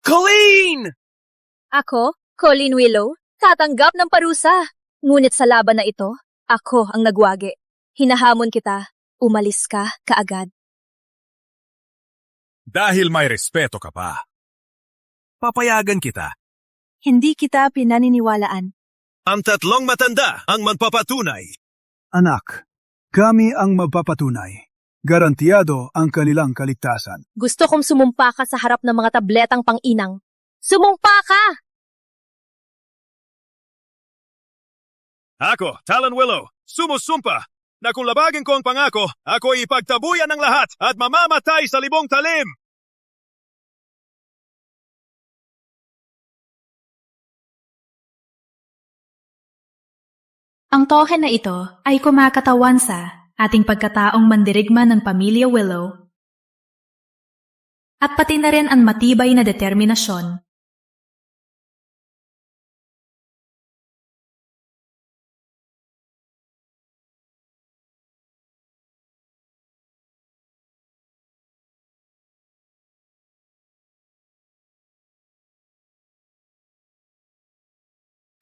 Speaker 13: Colleen!
Speaker 14: Ako, Colleen Willow, tatanggap ng parusa. Ngunit sa laban na ito, ako ang nagwagi. Hinahamon kita, umalis ka kaagad.
Speaker 4: Dahil may respeto ka pa. Papayagan kita.
Speaker 10: Hindi kita pinaniniwalaan.
Speaker 4: Ang tatlong matanda ang magpapatunay.
Speaker 12: Anak, kami ang magpapatunay. Garantiyado ang kanilang kaligtasan.
Speaker 14: Gusto kong sumumpa ka sa harap ng mga tabletang pang-inang. Sumumpa ka!
Speaker 4: Ako, Talon Willow, sumusumpa na kung labagin ko ang pangako, ako ipagtabuyan ng lahat at mamamatay sa libong talim.
Speaker 3: Ang token na ito ay kumakatawan sa ating pagkataong mandirigma ng pamilya Willow at pati na rin ang matibay na determinasyon.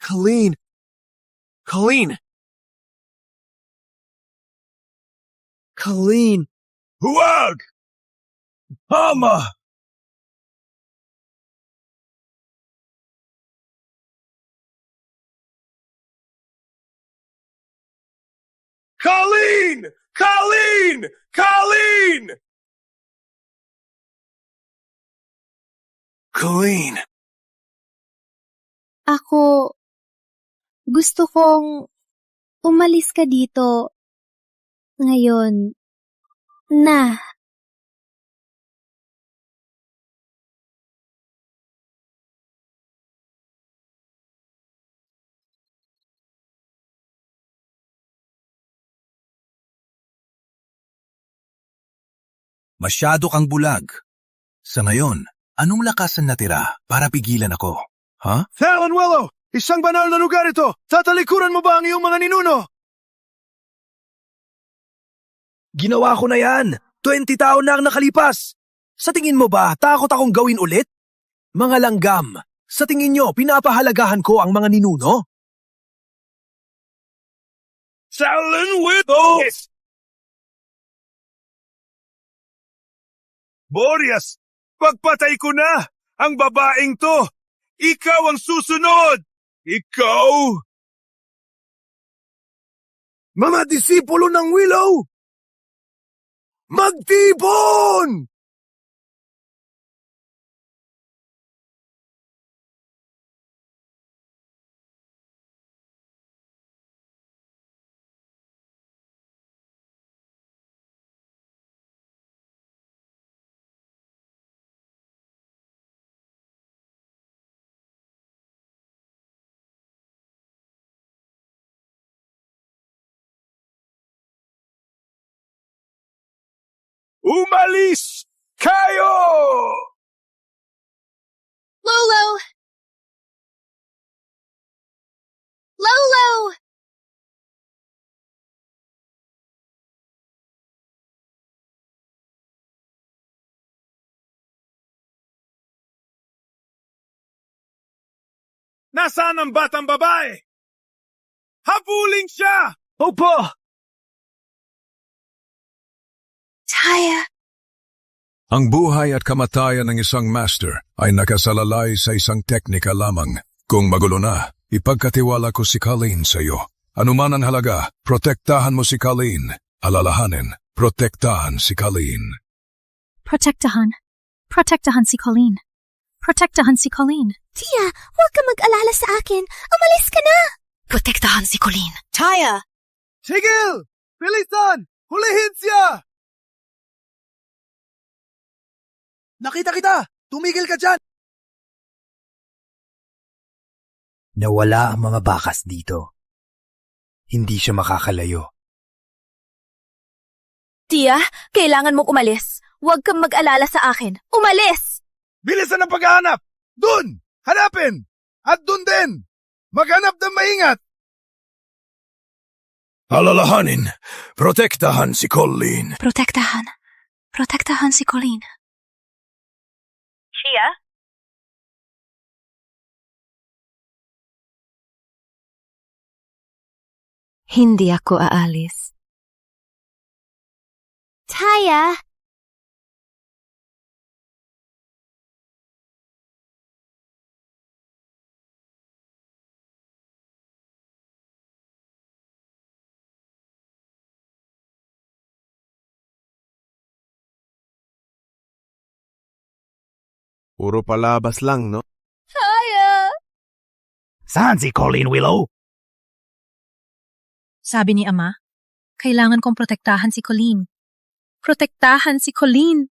Speaker 13: Colleen! Colleen! Colleen!
Speaker 6: Huwag! Ama! Colleen! Colleen! Colleen! Colleen!
Speaker 1: Ako, gusto kong umalis ka dito ngayon na.
Speaker 16: Masyado kang bulag. Sa ngayon, anong lakas ang natira para pigilan ako? Ha?
Speaker 12: Talon Willow! Isang banal na lugar ito! Tatalikuran mo ba ang iyong mga ninuno?
Speaker 13: Ginawa ko na yan! 20 taon na ang nakalipas! Sa tingin mo ba, takot akong gawin ulit? Mga langgam, sa tingin nyo, pinapahalagahan ko ang mga ninuno?
Speaker 6: Talon Willow! Boreas, pagpatay ko na ang babaeng to! Ikaw ang susunod! Ikaw!
Speaker 12: Mga disipulo ng Willow! Magtipon!
Speaker 6: Umalis kayo!
Speaker 1: Lolo! Lolo!
Speaker 6: Nasaan ang batang babae? Habulin siya!
Speaker 13: Opo!
Speaker 1: Taya!
Speaker 6: Ang buhay at kamatayan ng isang master ay nakasalalay sa isang teknika lamang. Kung magulo na, ipagkatiwala ko si Colleen sa iyo. Anuman ang halaga, protektahan mo si Colleen. Alalahanin, protektahan si Colleen.
Speaker 2: Protektahan. Protektahan si Colleen. Protektahan si Colleen.
Speaker 1: Tia, huwag ka mag-alala sa akin. Umalis ka na!
Speaker 5: Protektahan si Colleen.
Speaker 14: Taya!
Speaker 12: Sigil! Bilisan! Hulihin siya! Nakita kita! Tumigil ka dyan!
Speaker 15: Nawala ang mga bakas dito. Hindi siya makakalayo.
Speaker 14: Tia, kailangan mong umalis. Huwag kang mag-alala sa akin. Umalis!
Speaker 12: Bilisan ang paghahanap! Dun! Hanapin! At dun din! Maghanap ng maingat!
Speaker 6: Alalahanin, protektahan si Colleen.
Speaker 5: Protektahan. Protektahan si Colleen.
Speaker 14: Tia?
Speaker 5: Hindi ako aalis.
Speaker 1: Taya!
Speaker 12: Puro palabas lang, no?
Speaker 14: Taya!
Speaker 13: Saan si Colleen Willow?
Speaker 2: Sabi ni Ama, kailangan kong protektahan si Colleen. Protektahan si Colleen.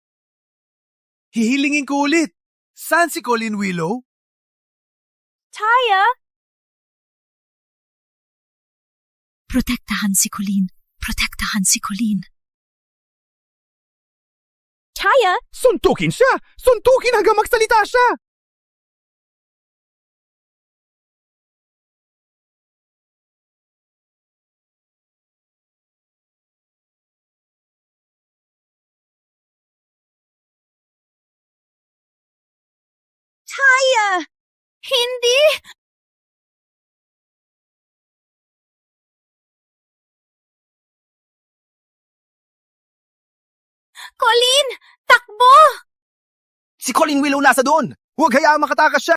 Speaker 12: Hihilingin ko ulit. Saan si Colleen Willow?
Speaker 14: Taya!
Speaker 2: Protektahan si Colleen. Protektahan si Colleen.
Speaker 10: Chaya?
Speaker 13: Suntukin siya! Suntukin hanggang magsalita siya!
Speaker 10: Chaya! Hindi! Colleen! Takbo!
Speaker 13: Si Colleen Willow nasa doon! Huwag hayaang makatakas siya!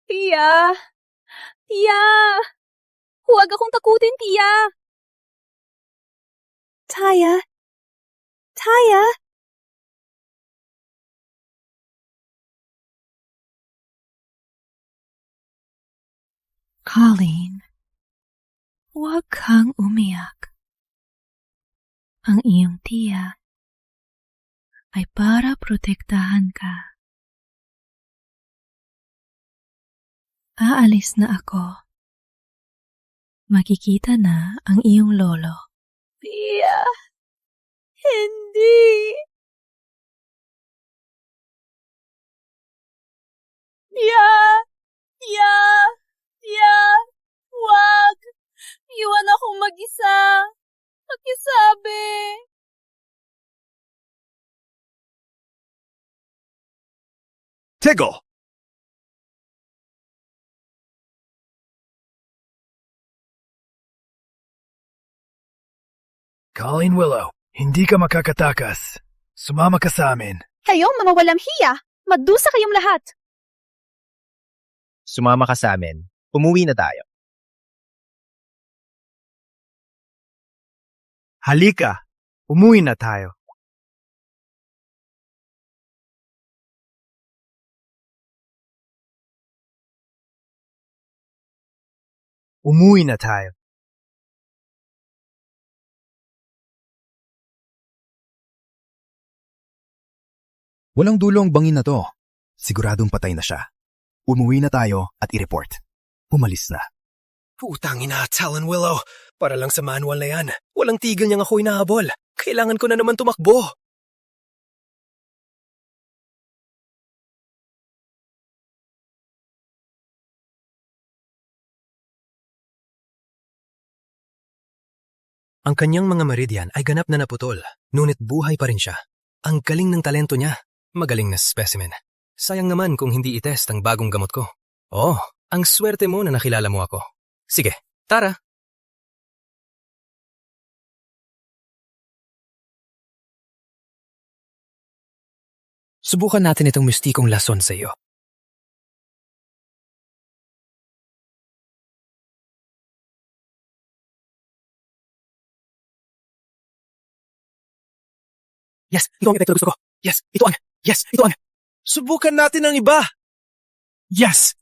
Speaker 14: Tia! Tia! Huwag akong takutin, Tia!
Speaker 3: Taya? Taya?
Speaker 2: Colleen, huwag kang umiyak. Ang iyong tiya ay para protektahan ka. Aalis na ako. Makikita na ang iyong lolo.
Speaker 14: Tia! Hindi! Tia! Tia! Tia! Huwag! Iwan akong mag-isa! Pakisabi!
Speaker 13: Tiggle! Colleen Willow, hindi ka makakatakas. Sumama ka sa amin.
Speaker 10: Kayong mga walang hiya! Magdusa kayong lahat!
Speaker 18: Sumama ka sa amin. Umuwi na tayo.
Speaker 13: Halika, umuwi na tayo. Umuwi na tayo.
Speaker 8: Walang dulo ang bangin na to. Siguradong patay na siya. Umuwi na tayo at i-report. Umalis na.
Speaker 13: Putang ina, Talon Willow. Para lang sa manual na yan. Walang tigil niyang ako inahabol. Kailangan ko na naman tumakbo. Ang kanyang mga meridian ay ganap na naputol, ngunit buhay pa rin siya. Ang galing ng talento niya. Magaling na specimen. Sayang naman kung hindi itest ang bagong gamot ko. Oh, ang swerte mo na nakilala mo ako. Sige, tara. Subukan natin itong mistikong lason sa iyo. Yes, ito ang epekto na gusto ko. Yes, ito ang. Yes, ito ang. Subukan natin ang iba. Yes.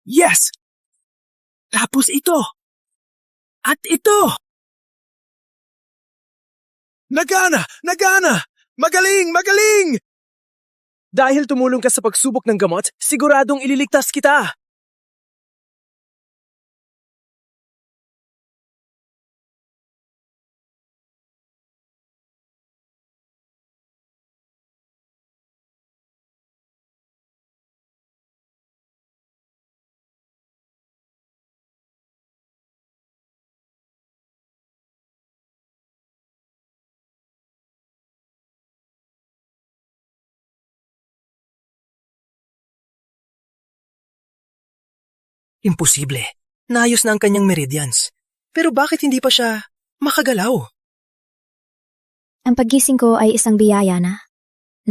Speaker 13: Yes. Tapos ito. At ito. Nagana! Nagana! Magaling! Magaling! Dahil tumulong ka sa pagsubok ng gamot, siguradong ililigtas kita. Imposible. Naayos na ang kanyang meridians. Pero bakit hindi pa siya makagalaw?
Speaker 5: Ang paggising ko ay isang biyaya na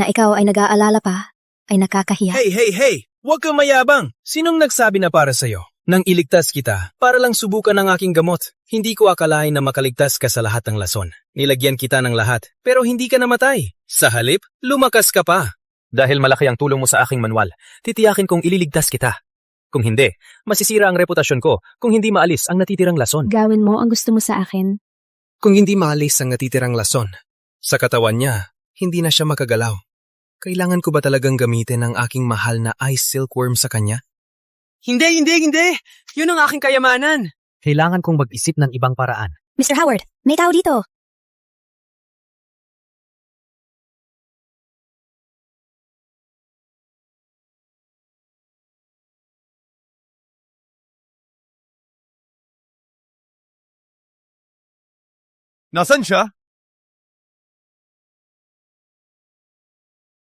Speaker 5: ikaw ay nag-aalala pa, ay nakakahiya.
Speaker 9: Hey! Huwag kang mayabang! Sinong nagsabi na para sa'yo? Nang iligtas kita, para lang subukan ang aking gamot. Hindi ko akalain na makaligtas ka sa lahat ng lason. Nilagyan kita ng lahat, pero hindi ka namatay. Sa halip, lumakas ka pa. Dahil malaki ang tulong mo sa aking manual, titiyakin kong ililigtas kita. Kung hindi, masisira ang reputasyon ko kung hindi maalis ang natitirang lason.
Speaker 5: Gawin mo ang gusto mo sa akin.
Speaker 9: Kung hindi maalis ang natitirang lason, sa katawan niya, hindi na siya makagalaw.
Speaker 13: Kailangan ko ba talagang gamitin ang aking mahal na ice silkworm sa kanya?
Speaker 9: Hindi! Yun ang aking kayamanan.
Speaker 18: Kailangan kong mag-isip ng ibang paraan.
Speaker 5: Mr. Howard, may tao dito.
Speaker 17: Nasaan siya?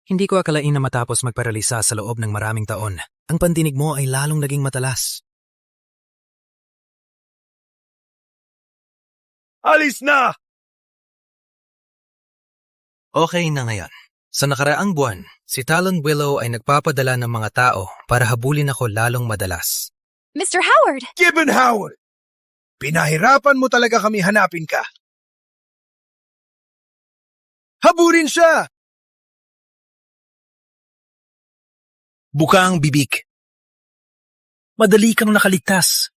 Speaker 13: Hindi ko akalain na matapos magparalisa sa loob ng maraming taon, ang pandinig mo ay lalong naging matalas.
Speaker 17: Alis na!
Speaker 13: Okay na ngayon. Sa nakaraang buwan, si Talon Willow ay nagpapadala ng mga tao para habulin ako lalong madalas.
Speaker 14: Mr. Howard!
Speaker 6: Gibbon Howard! Pinahirapan mo talaga kami hanapin ka. Habulin siya!
Speaker 16: Buka ang bibig. Madali kang nakaligtas.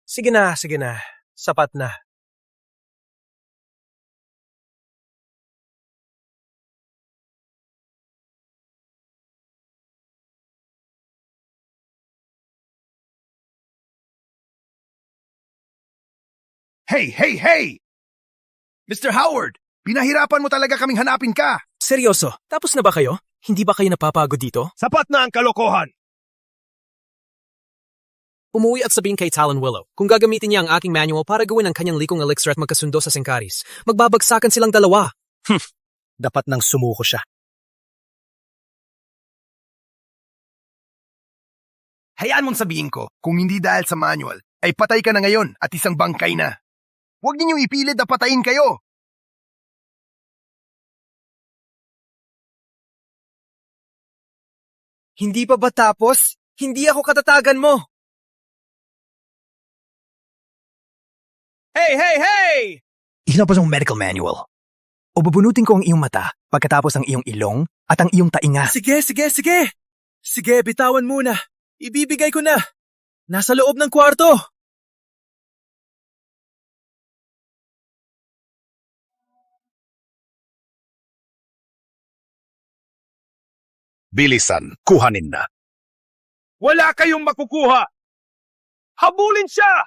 Speaker 9: Sige na. Sapat na.
Speaker 6: Hey! Mr. Howard, pinahirapan mo talaga kaming hanapin ka.
Speaker 9: Seryoso, tapos na ba kayo? Hindi ba kayo napapagod dito?
Speaker 6: Sapat na ang kalokohan.
Speaker 9: Umuwi at sabihin kay Talon Willow, kung gagamitin niya ang aking manual para gawin ang kanyang likong elixir at magkasundo sa Singkaris, magbabagsakan silang dalawa.
Speaker 16: Dapat nang sumuko siya.
Speaker 6: Hayaan mong sabihin ko, kung hindi dahil sa manual, ay patay ka na ngayon at isang bangkay na. Huwag ninyong ipilit na patayin kayo.
Speaker 9: Hindi pa ba tapos? Hindi ako katatagan mo! Hey!
Speaker 16: Isinapos ang medical manual. O bubunutin ko ang iyong mata pagkatapos ang iyong ilong at ang iyong tainga.
Speaker 9: Sige! Sige, bitawan muna. Ibibigay ko na. Nasa loob ng kwarto.
Speaker 6: Bilisan, kuhanin na.
Speaker 17: Wala kayong makukuha! Habulin siya!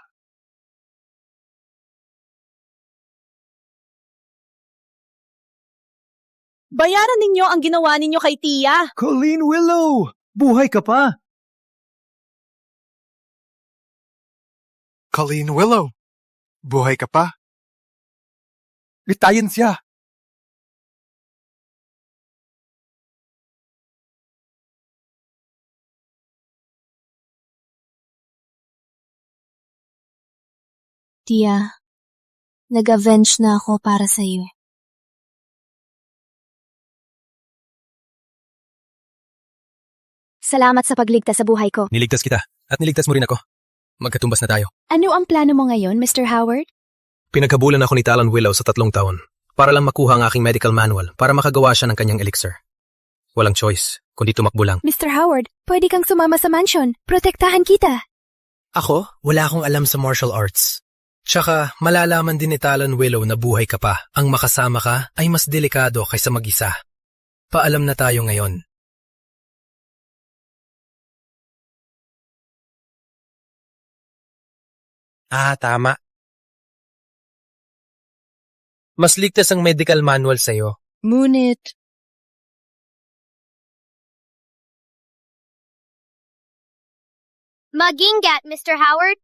Speaker 10: Bayaran ninyo ang ginawa ninyo kay Tia.
Speaker 12: Colleen Willow! Buhay ka pa!
Speaker 6: Colleen Willow, buhay ka pa? Bitayin siya.
Speaker 5: Tia, nag-avenge na ako para sa iyo. Salamat sa pagligtas sa buhay ko.
Speaker 13: Niligtas kita at niligtas mo rin ako. Magkatumbas na tayo.
Speaker 5: Ano ang plano mo ngayon, Mr. Howard?
Speaker 13: Pinagkabulan ako ni Talon Willow sa 3 taon para lang makuha ang aking medical manual para makagawa siya ng kanyang elixir. Walang choice, kundi tumakbo lang.
Speaker 5: Mr. Howard, pwede kang sumama sa mansion. Protektahan kita.
Speaker 13: Ako? Wala akong alam sa martial arts. Tsaka, malalaman din ni Talon Willow na buhay ka pa. Ang makasama ka ay mas delikado kaysa mag-isa. Paalam na tayo ngayon.
Speaker 9: Tama. Mas ligtas ang medical manual sa'yo.
Speaker 10: Ngunit,
Speaker 1: Mag-ingat, Mr. Howard.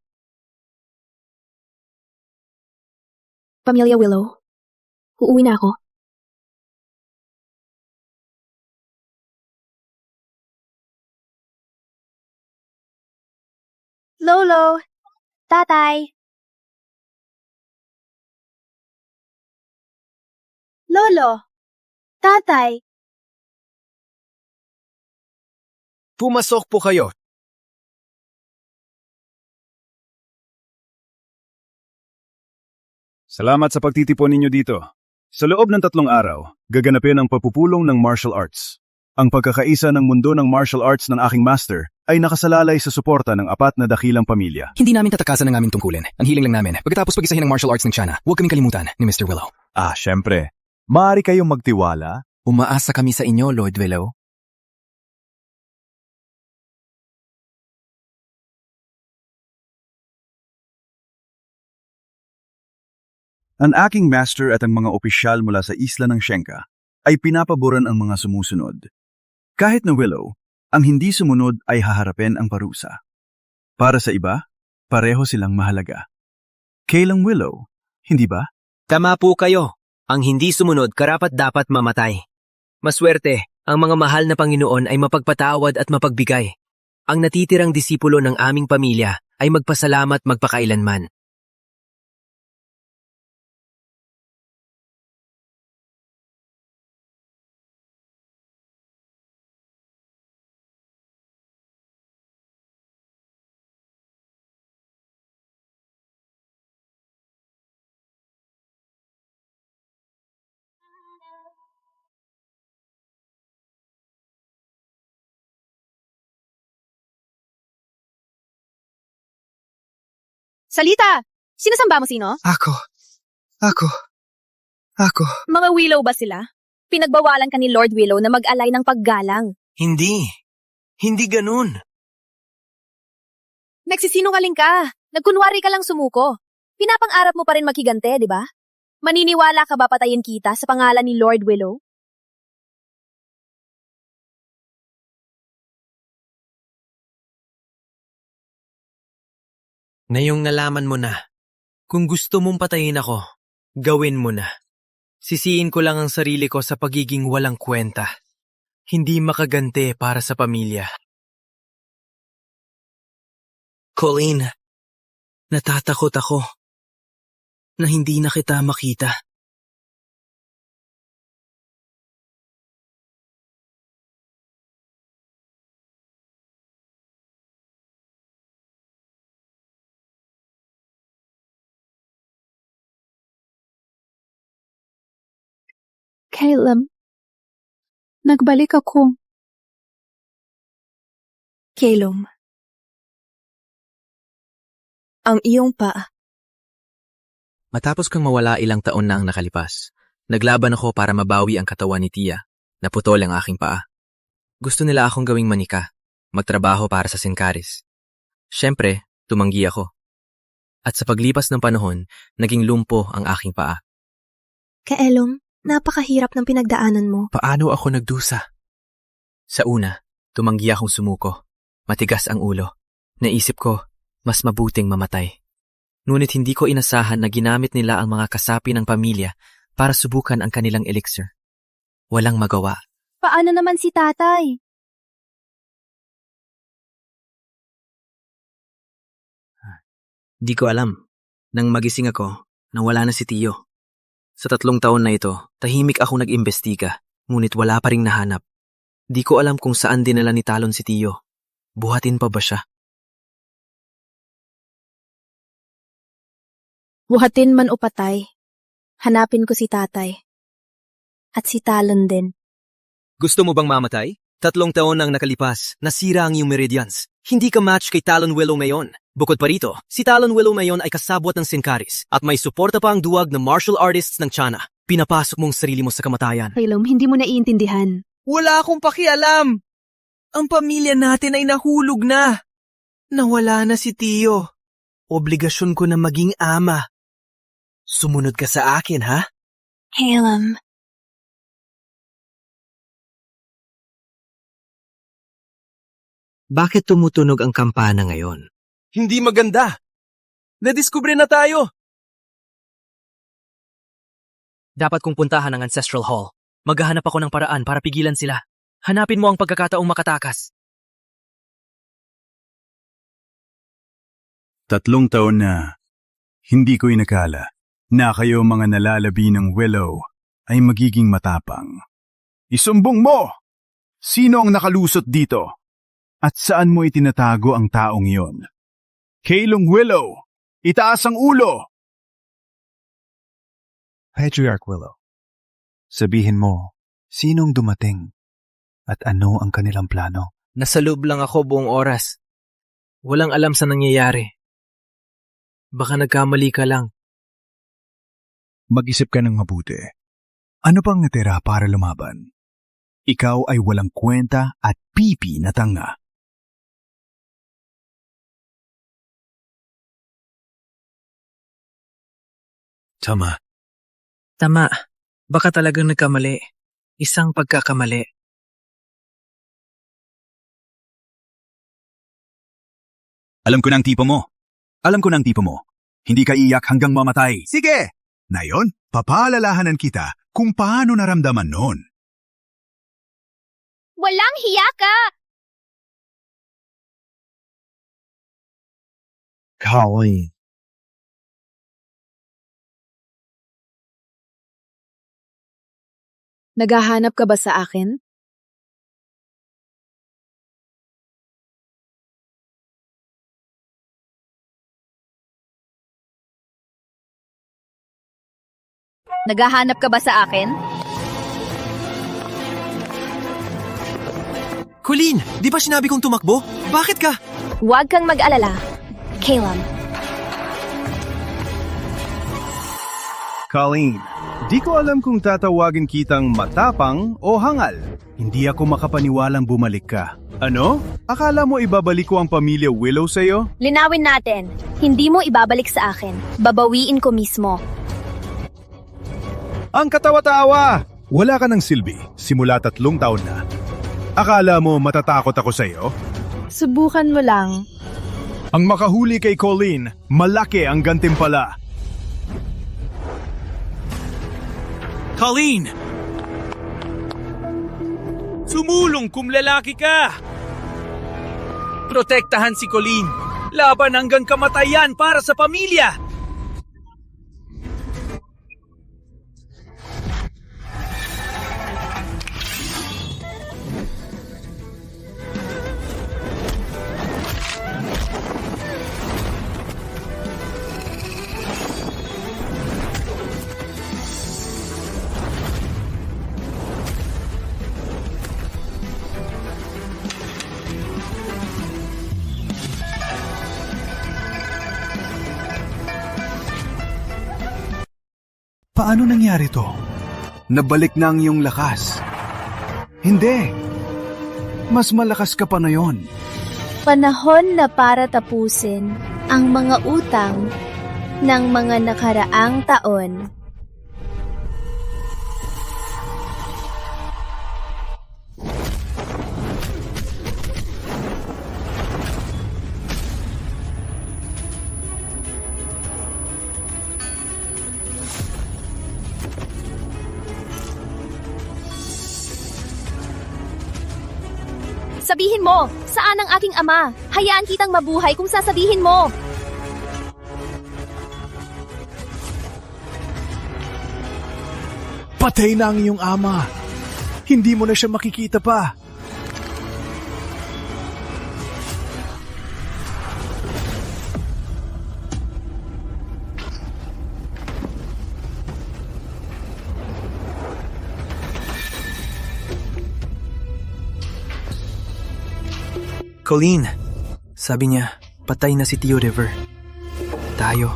Speaker 5: Pamilya Willow, uuwi na ako.
Speaker 1: Lolo, Tatay. Lolo, Tatay.
Speaker 6: Pumasok po kayo.
Speaker 12: Salamat sa pagtitipon ninyo dito. Sa loob ng 3 araw, gaganapin ang papupulong ng martial arts. Ang pagkakaisa ng mundo ng martial arts ng aking master ay nakasalalay sa suporta ng 4 na dakilang pamilya.
Speaker 8: Hindi namin tatakasan ang aming tungkulin. Ang hiling lang namin, pagkatapos pag-isahin ng martial arts ng China, huwag kaming kalimutan ni Mr. Willow.
Speaker 19: Syempre. Maaari kayong magtiwala.
Speaker 8: Umaasa kami sa inyo, Lord Willow.
Speaker 12: Ang aking master at ang mga opisyal mula sa isla ng Shenka ay pinapaboran ang mga sumusunod. Kahit na Willow, ang hindi sumunod ay haharapin ang parusa. Para sa iba, pareho silang mahalaga. Kailang Willow, hindi ba?
Speaker 9: Tama po kayo. Ang hindi sumunod karapat-dapat mamatay. Maswerte, ang mga mahal na Panginoon ay mapagpatawad at mapagbigay. Ang natitirang disipulo ng aming pamilya ay magpasalamat magpakailanman.
Speaker 10: Salita! Sinasamba mo sino?
Speaker 8: Ako.
Speaker 14: Mga Willow ba sila? Pinagbawalan ka ni Lord Willow na mag-alay ng paggalang.
Speaker 9: Hindi. Hindi ganun.
Speaker 14: Nagsisinungaling ka. Nagkunwari ka lang sumuko. Pinapang-arap mo pa rin makigante, di ba? Maniniwala ka ba patayin kita sa pangalan ni Lord Willow?
Speaker 9: Ngayong nalaman mo na, kung gusto mong patayin ako, gawin mo na. Sisiin ko lang ang sarili ko sa pagiging walang kwenta. Hindi makagante para sa pamilya. Colleen, natatakot ako na hindi na kita makita.
Speaker 20: Caleb, nagbalik ako.
Speaker 14: Caleb, ang iyong paa.
Speaker 9: Matapos kang mawala ilang taon na ang nakalipas, naglaban ako para mabawi ang katawan ni Tia. Naputol ang aking paa. Gusto nila akong gawing manika, magtrabaho para sa Sincaris. Siyempre, tumanggi ako. At sa paglipas ng panahon, naging lumpo ang aking paa.
Speaker 5: Kaelom, napakahirap ng pinagdaanan mo.
Speaker 9: Paano ako nagdusa? Sa una, tumanggi akong sumuko. Matigas ang ulo. Naisip ko, mas mabuting mamatay. Ngunit hindi ko inasahan na ginamit nila ang mga kasapi ng pamilya para subukan ang kanilang elixir. Walang magawa.
Speaker 20: Paano naman si tatay?
Speaker 9: Di ko alam. Nang magising ako, nawala na si Tio. Sa 3 taon na ito, tahimik ako nag-imbestiga, ngunit wala pa ring nahanap. Di ko alam kung saan dinala ni Talon si Tio. Buhatin pa ba siya?
Speaker 5: Buhatin man o patay, hanapin ko si tatay. At si Talon din.
Speaker 9: Gusto mo bang mamatay? 3 taon nang nakalipas, nasira ang iyong meridians. Hindi ka match kay Talon Willow ngayon. Bukod pa rito, si Talon Willow ngayon ay kasabwat ng Sincaris at may suporta pa ang duwag ng martial artists ng China. Pinapasok mong sarili mo sa kamatayan.
Speaker 20: Caleb, hindi mo naiintindihan.
Speaker 9: Wala akong pakialam. Ang pamilya natin ay nahulog na. Nawala na si Tio. Obligasyon ko na maging ama. Sumunod ka sa akin, ha?
Speaker 20: Caleb.
Speaker 9: Bakit tumutunog ang kampana ngayon? Hindi maganda. Nadiskubre na tayo. Dapat kong puntahan ang Ancestral Hall. Maghahanap ako ng paraan para pigilan sila. Hanapin mo ang pagkakataong makatakas.
Speaker 12: 3 taon na, hindi ko inakala na kayo mga nalalabi ng Willow ay magiging matapang. Isumbong mo! Sino ang nakalusot dito? At saan mo itinatago ang taong iyon? Kaylong Willow, itaas ang ulo!
Speaker 19: Patriarch Willow, sabihin mo, sinong dumating? At ano ang kanilang plano?
Speaker 13: Nasa loob lang ako buong oras. Walang alam sa nangyayari. Baka nagkamali ka lang.
Speaker 19: Mag-isip ka ng mabuti. Ano pang natira para lumaban? Ikaw ay walang kwenta at pipi na tanga.
Speaker 11: Tama.
Speaker 13: Tama. Baka talagang nagkamali. Isang pagkakamali.
Speaker 16: Alam ko ng tipo mo. Hindi ka iyak hanggang mamatay.
Speaker 6: Sige! Ngayon, papaalalahanan kita kung paano naramdaman noon.
Speaker 1: Walang hiya ka!
Speaker 18: Colleen.
Speaker 20: Naghahanap ka ba sa akin?
Speaker 14: Naghahanap ka ba sa akin?
Speaker 8: Colleen, di ba sinabi kong tumakbo? Bakit ka?
Speaker 14: Huwag kang mag-alala. Caleb.
Speaker 12: Colleen, di ko alam kung tatawagin kitang matapang o hangal. Hindi ako makapaniwalang bumalik ka. Ano? Akala mo ibabalik ko ang pamilya Willow sa'yo?
Speaker 14: Linawin natin. Hindi mo ibabalik sa akin. Babawiin ko mismo.
Speaker 12: Ang katawa-tawa! Wala ka ng silbi, simula 3 taon na. Akala mo matatakot ako sa'yo?
Speaker 20: Subukan mo lang.
Speaker 12: Ang makahuli kay Colleen, malaki ang gantimpala.
Speaker 9: Colleen! Sumulong kung lalaki ka! Protektahan si Colleen. Laban hanggang kamatayan para sa pamilya!
Speaker 19: Paano nangyari to? Nabalik na ang iyong lakas. Hindi. Mas malakas ka pa na yon.
Speaker 14: Panahon na para tapusin ang mga utang ng mga nakaraang taon. Sabihin mo, saan ang aking ama? Hayaan kitang mabuhay kung sasabihin mo.
Speaker 19: Patay na ang iyong ama. Hindi mo na siya makikita pa.
Speaker 13: Colleen, sabi niya, patay na si Tio River. Tayo.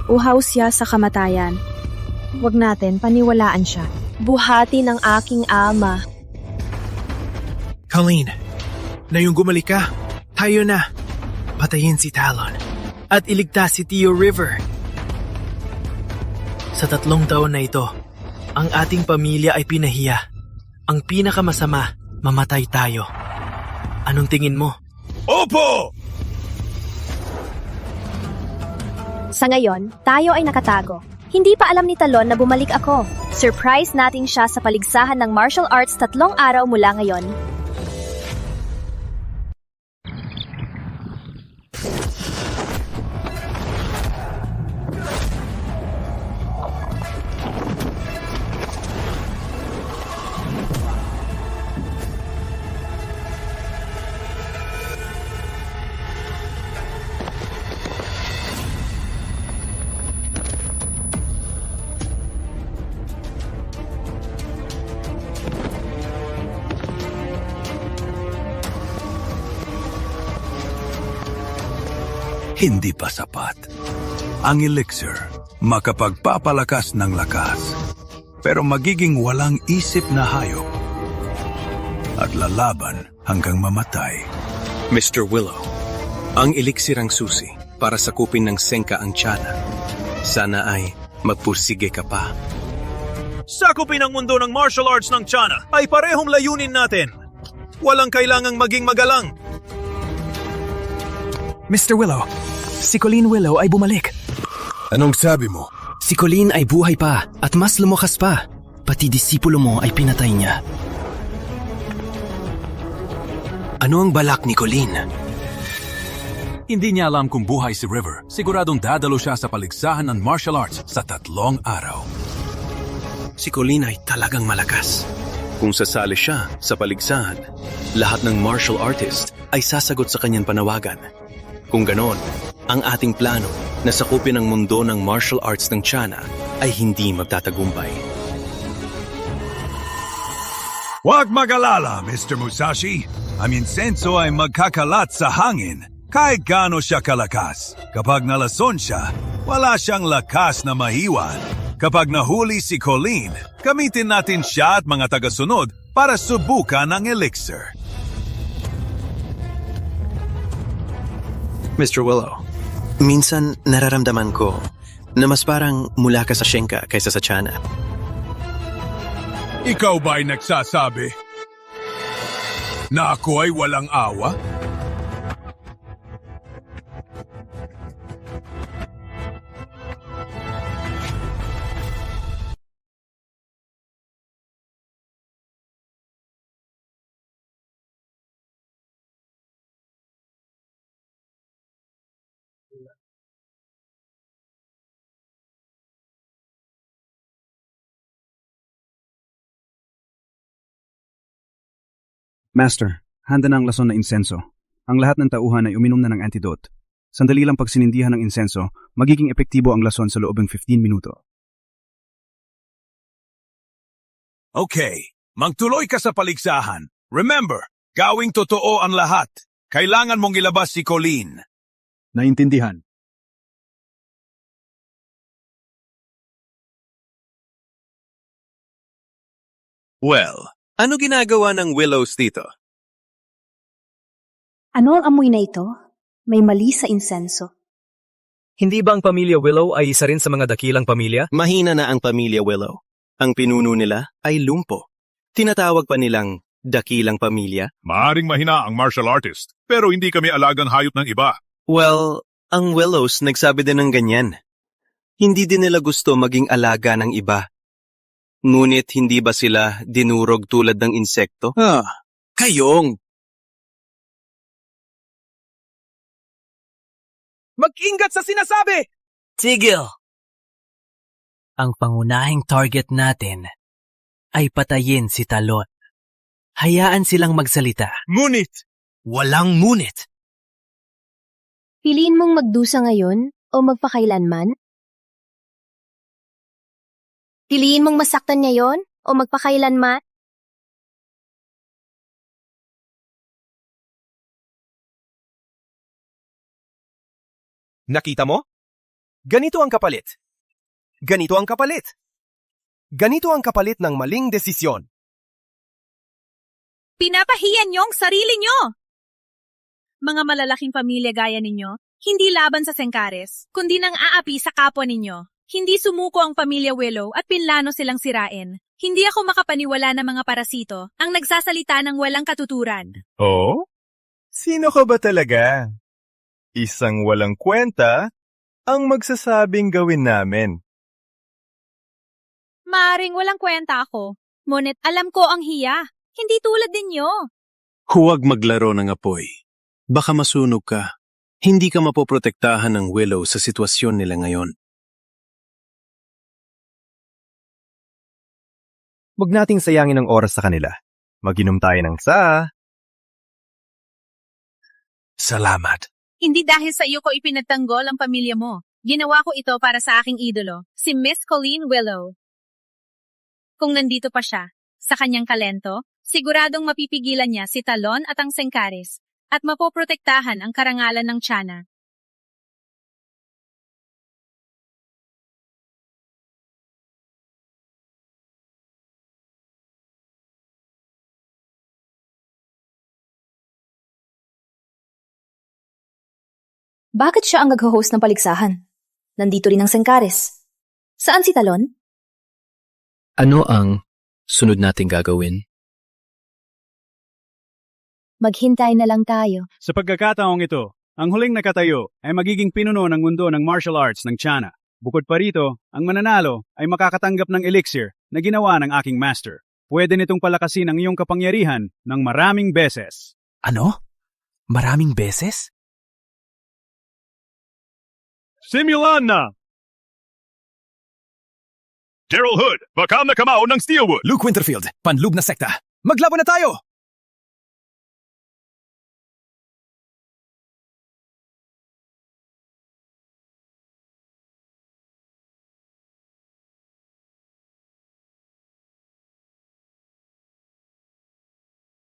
Speaker 20: Uhaw siya sa kamatayan. Huwag natin paniwalaan siya.
Speaker 14: Buhati ng aking ama.
Speaker 13: Colleen, na yung gumalik ka, tayo na. Patayin si Talon at iligtas si Tio River. Sa 3 taon na ito, ang ating pamilya ay pinahiya. Ang pinakamasama, mamatay tayo. Anong tingin mo?
Speaker 4: Opo!
Speaker 14: Sa ngayon, tayo ay nakatago. Hindi pa alam ni Talon na bumalik ako. Surprise natin siya sa paligsahan ng martial arts 3 araw mula ngayon.
Speaker 6: hindi pa sapat. Ang elixir, makapagpapalakas ng lakas, pero magiging walang isip na hayop at lalaban hanggang mamatay.
Speaker 11: Mr. Willow, ang elixir ang susi para sakupin ng Senka ang tiyanan. Sana ay magpursige ka pa.
Speaker 4: Sakupin ang mundo ng martial arts ng Chana ay parehong layunin natin. Walang kailangang maging magalang.
Speaker 8: Mr. Willow, si Colleen Willow ay bumalik.
Speaker 6: Anong sabi mo?
Speaker 8: Si Colleen ay buhay pa at mas lumakas pa. Pati disipulo mo ay pinatay niya.
Speaker 11: Ano ang balak ni Colleen?
Speaker 17: Hindi niya alam kung buhay si River. Siguradong dadalo siya sa paligsahan ng martial arts sa 3 araw.
Speaker 11: Si Colleen ay talagang malakas. Kung sasali siya sa paligsahan, lahat ng martial artist ay sasagot sa kanyang panawagan. Kung ganon, ang ating plano na sakupin ang mundo ng martial arts ng Chana ay hindi magtatagumpay.
Speaker 6: Huwag mag-alala, Mr. Musashi. Ang insenso ay magkakalat sa hangin. Kahit gaano siya kalakas, kapag nalason siya, wala siyang lakas na mahiwan. Kapag nahuli si Colleen, gamitin natin siya at mga tagasunod para subukan ang elixir.
Speaker 11: Mr. Willow, minsan nararamdaman ko na mas parang mula ka sa Shenka kaysa sa Chana.
Speaker 6: Ikaw ba ay nagsasabi na ako ay walang awa?
Speaker 19: Master, handa na ang lason na insenso. Ang lahat ng tauhan ay uminom na ng antidote. Sandali lang pag sinindihan ng insenso, magiging epektibo ang lason sa loob ng 15 minuto.
Speaker 6: Okay, magtuloy ka sa paligsahan. Remember, gawing totoo ang lahat. Kailangan mong ilabas si Colleen.
Speaker 12: Naintindihan.
Speaker 11: Well, ano ginagawa ng Willows dito?
Speaker 20: Ano ang amoy na ito? May mali sa insenso.
Speaker 13: Hindi ba ang pamilya Willow ay isa rin sa mga dakilang pamilya?
Speaker 11: Mahina na ang pamilya Willow. Ang pinuno nila ay lumpo. Tinatawag pa nilang dakilang pamilya.
Speaker 17: Maaring mahina ang martial artist, pero hindi kami alagang hayop ng iba.
Speaker 11: Well, ang Willows nagsabi din ng ganyan. Hindi din nila gusto maging alaga ng iba. Ngunit hindi ba sila dinurog tulad ng insekto? Kayong!
Speaker 9: Mag-ingat sa sinasabi!
Speaker 15: Tigil! Ang pangunahing target natin ay patayin si Talon. Hayaan silang magsalita.
Speaker 9: Ngunit!
Speaker 15: Walang ngunit!
Speaker 1: Piliin mong magdusa ngayon o magpakailanman? Piliin mong masaktan ngayon o magpakailanman?
Speaker 9: Nakita mo? Ganito ang kapalit. Ganito ang kapalit. Ganito ang kapalit ng maling desisyon.
Speaker 10: Pinapahiyan niyo ang sarili niyo! Mga malalaking pamilya gaya ninyo, hindi laban sa Senkares, kundi nang aapi sa kapwa ninyo. Hindi sumuko ang pamilya Willow at pinlano silang sirain. Hindi ako makapaniwala ng mga parasito ang nagsasalita ng walang katuturan.
Speaker 21: Oh? Sino ka ba talaga? Isang walang kwenta ang magsasabing gawin namin.
Speaker 10: Maaring walang kwenta ako, ngunit alam ko ang hiya. Hindi tulad ninyo.
Speaker 11: Huwag maglaro ng apoy. Baka masunog ka. Hindi ka mapoprotektahan ng Willow sa sitwasyon nila ngayon.
Speaker 21: Huwag nating sayangin ang oras sa kanila. Mag-inom tayo ng
Speaker 11: Salamat.
Speaker 10: Hindi dahil sa iyo ko ipinagtanggol ang pamilya mo. Ginawa ko ito para sa aking idolo, si Miss Colleen Willow. Kung nandito pa siya, sa kanyang kalento, siguradong mapipigilan niya si Talon at ang Senkares at mapoprotektahan ang karangalan ng Chana.
Speaker 3: Bakit siya ang nag-host ng paligsahan? Nandito rin ang Sengkares. Saan si Talon?
Speaker 13: Ano ang sunod nating gagawin?
Speaker 5: Maghintay na lang tayo.
Speaker 12: Sa pagkakataong ito, ang huling nakatayo ay magiging pinuno ng mundo ng martial arts ng China. Bukod pa rito, ang mananalo ay makakatanggap ng elixir na ginawa ng aking master. Pwede nitong palakasin ang iyong kapangyarihan ng maraming beses.
Speaker 11: Ano? Maraming beses?
Speaker 17: Simulan na!
Speaker 6: Daryl Hood, bakal na kamao ng Steelwood.
Speaker 11: Luke Winterfield, panloob na sekta. Maglaban na tayo!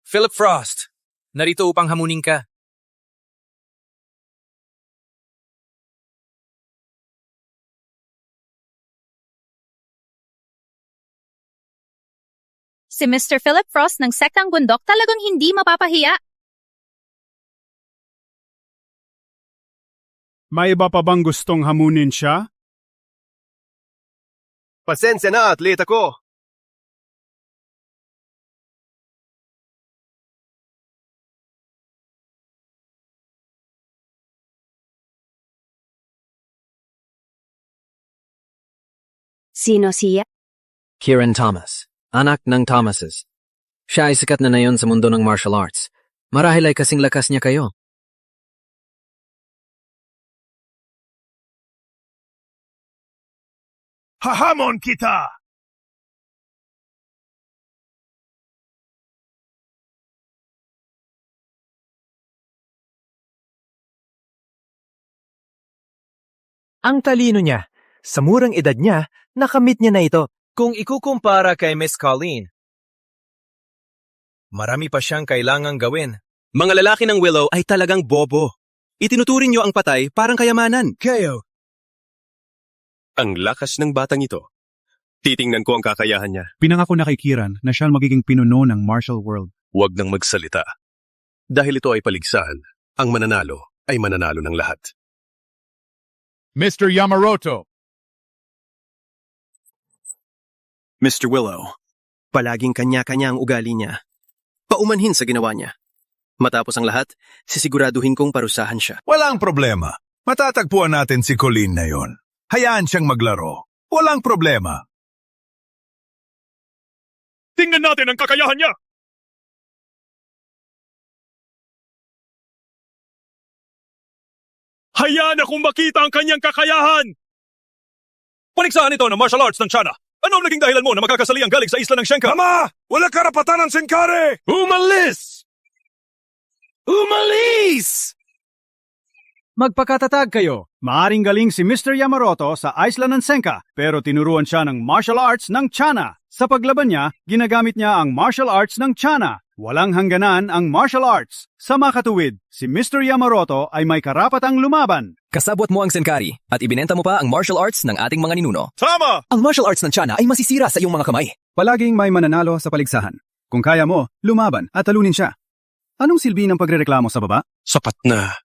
Speaker 9: Philip Frost, narito upang hamunin ka.
Speaker 10: Si Mr. Philip Frost ng Sektang Bundok talagang hindi mapapahiya.
Speaker 12: May iba pa bang gustong hamunin siya?
Speaker 21: Pasensya na, atleta ko.
Speaker 20: Sino siya?
Speaker 13: Kieran Thomas, anak ng Thomases. Siya ay sikat na nayon sa mundo ng martial arts. Marahil ay kasing lakas niya kayo.
Speaker 6: Hahamon kita!
Speaker 9: Ang talino niya. Sa murang edad niya, nakamit niya na ito. Kung ikukumpara kay Miss Colleen, marami pa siyang kailangang gawin. Mga lalaki ng Willow ay talagang bobo. Itinuturing niyo ang patay parang kayamanan.
Speaker 21: Kayo. Ang lakas ng batang ito. Titingnan ko ang kakayahan niya.
Speaker 12: Pinangako na kay Kieran na siya ang magiging pinuno ng martial world.
Speaker 21: Huwag nang magsalita. Dahil ito ay paligsahan, ang mananalo ay mananalo ng lahat.
Speaker 6: Mr. Yamamoto.
Speaker 9: Mr. Willow, palaging kanya-kanya ang ugali niya. Paumanhin sa ginawa niya. Matapos ang lahat, sisiguraduhin kong parusahan siya.
Speaker 6: Walang problema. Matatagpuan natin si Colleen na yon. Hayaan siyang maglaro. Walang problema.
Speaker 17: Tingnan natin ang kakayahan niya! Hayaan akong makita ang kanyang kakayahan! Paligsahan ito ng martial arts ng China. Ano ang naging dahilan mo na makakasali ang galing sa isla ng Shenka?
Speaker 6: Ama! Wala karapatan ng Senkare!
Speaker 17: Umalis!
Speaker 6: Umalis!
Speaker 12: Magpakatatag kayo. Maaring galing si Mr. Yamamoto sa isla ng Senka, pero tinuruan siya ng martial arts ng China. Sa paglaban niya, ginagamit niya ang martial arts ng China. Walang hangganan ang martial arts. Sa makatuwid, si Mr. Yamamoto ay may karapatang lumaban.
Speaker 13: Kasabwat mo ang Senkari at ibinenta mo pa ang martial arts ng ating mga ninuno.
Speaker 17: Tama!
Speaker 13: Ang martial arts ng China ay masisira sa iyong mga kamay.
Speaker 12: Palaging may mananalo sa paligsahan. Kung kaya mo, lumaban at talunin siya. Anong silbi ng pagrereklamo sa baba?
Speaker 21: Sapat na.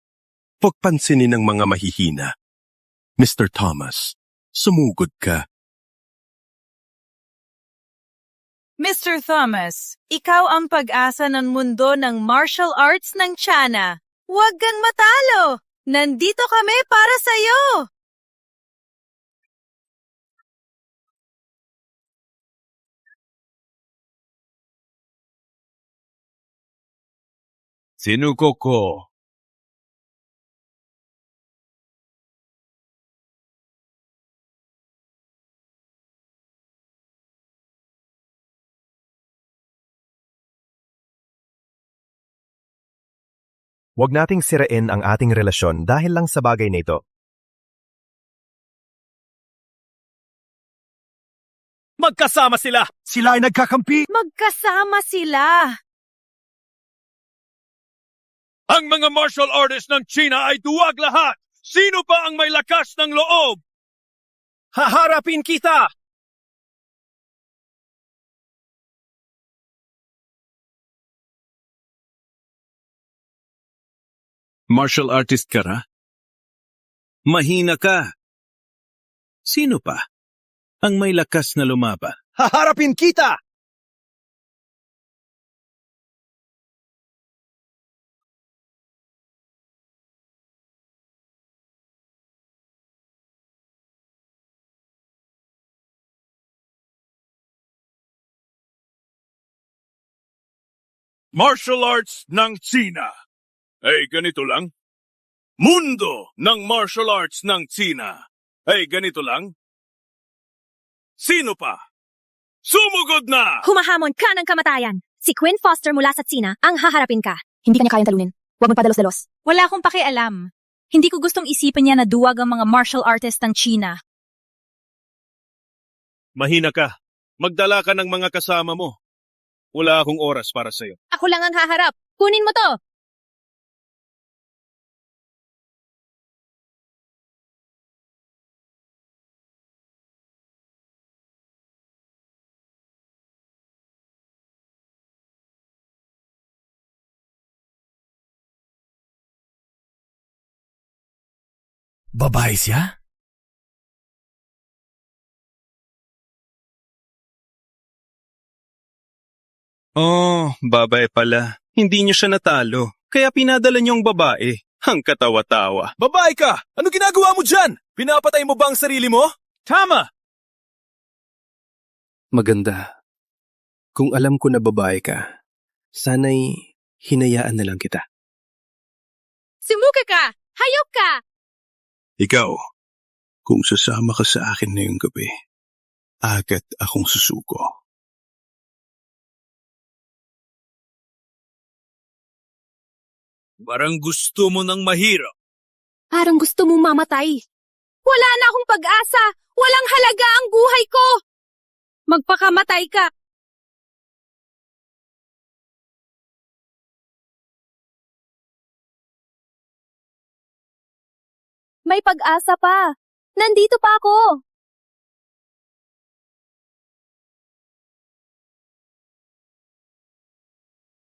Speaker 21: Huwag pansinin ng mga mahihina. Mr. Thomas, sumugod ka.
Speaker 10: Mr. Thomas, ikaw ang pag-asa ng mundo ng martial arts ng China. Huwag kang matalo! Nandito kami para sa'yo!
Speaker 17: Sinuko ko.
Speaker 21: Huwag nating sirain ang ating relasyon dahil lang sa bagay na ito.
Speaker 17: Magkasama sila!
Speaker 6: Sila ay nagkakampi!
Speaker 10: Magkasama sila!
Speaker 17: Ang mga martial artists ng China ay duwag lahat! Sino pa ang may lakas ng loob?
Speaker 9: Haharapin kita!
Speaker 17: Martial artist ka ra?
Speaker 4: Mahina ka. Sino pa ang may lakas na lumaban?
Speaker 9: Haharapin kita!
Speaker 4: Martial Arts ng China. Ganito lang. Mundo ng Martial Arts ng China. Ganito lang. Sino pa? Sumugod na!
Speaker 14: Humahamon ka ng kamatayan. Si Quinn Foster mula sa China ang haharapin ka. Hindi ka niya kayang talunin. Huwag magpadalos-dalos.
Speaker 10: Wala akong pakialam. Hindi ko gustong isipin niya na duwag ang mga martial artist ng China.
Speaker 4: Mahina ka. Magdala ka ng mga kasama mo. Wala akong oras para sa'yo.
Speaker 14: Ako lang ang haharap. Kunin mo to.
Speaker 11: Babae siya?
Speaker 4: Oh, babae pala. Hindi niyo siya natalo. Kaya pinadala niyong babae. Ang katawa-tawa.
Speaker 9: Babae ka! Ano ginagawa mo dyan? Pinapatay mo ba ang sarili mo? Tama!
Speaker 8: Maganda. Kung alam ko na babae ka, sana'y hinayaan na lang kita.
Speaker 14: Sumuka ka! Hayop ka!
Speaker 6: Ikaw, kung sasama ka sa akin ngayong gabi, agad akong susuko.
Speaker 4: Parang gusto mo ng mahirap.
Speaker 14: Parang gusto mong mamatay. Wala na akong pag-asa. Walang halaga ang buhay ko. Magpakamatay ka. May pag-asa pa. Nandito pa ako.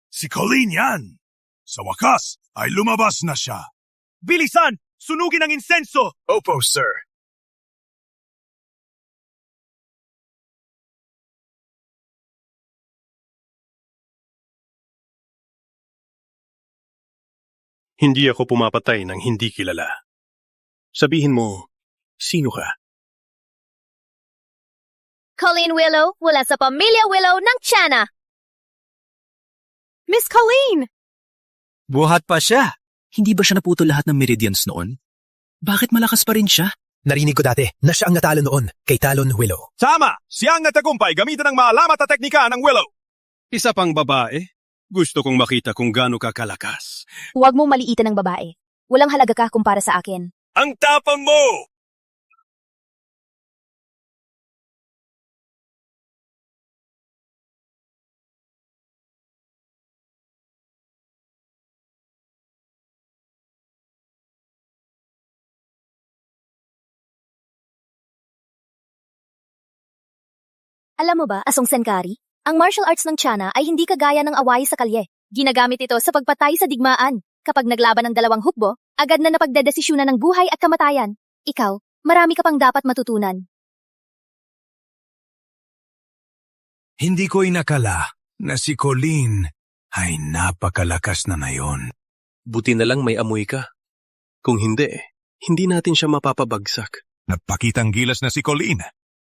Speaker 6: Si Colleen yan! Sa wakas, ay lumabas na siya.
Speaker 9: Bilisan! Sunugin ang insenso!
Speaker 6: Opo, sir.
Speaker 4: Hindi ako pumapatay ng hindi kilala. Sabihin mo, sino ka?
Speaker 14: Colleen Willow mula sa pamilya Willow ng China.
Speaker 10: Miss Colleen!
Speaker 11: Buhat pa siya. Hindi ba siya naputol lahat ng meridians noon? Bakit malakas pa rin siya?
Speaker 13: Narinig ko dati na siya ang natalo noon kay Talon Willow.
Speaker 9: Tama! Siya ang natagumpay gamitan ng maalamat na teknika ng Willow.
Speaker 4: Isa pang babae? Gusto kong makita kung gaano ka kalakas.
Speaker 14: Huwag mong maliitan ng babae. Walang halaga ka kumpara sa akin.
Speaker 4: Ang tapang mo!
Speaker 14: Alam mo ba, Asong Senkari, ang martial arts ng China ay hindi kagaya ng away sa kalye. Ginagamit ito sa pagpatay sa digmaan. Kapag naglaban ng dalawang hukbo, agad na napagdedesisyonan ng buhay at kamatayan. Ikaw, marami ka pang dapat matutunan.
Speaker 6: Hindi ko inakala na si Colleen ay napakalakas na ngayon.
Speaker 8: Buti na lang may amoy ka. Kung hindi, hindi natin siya mapapabagsak.
Speaker 6: Nagpakitang gilas na si Colleen.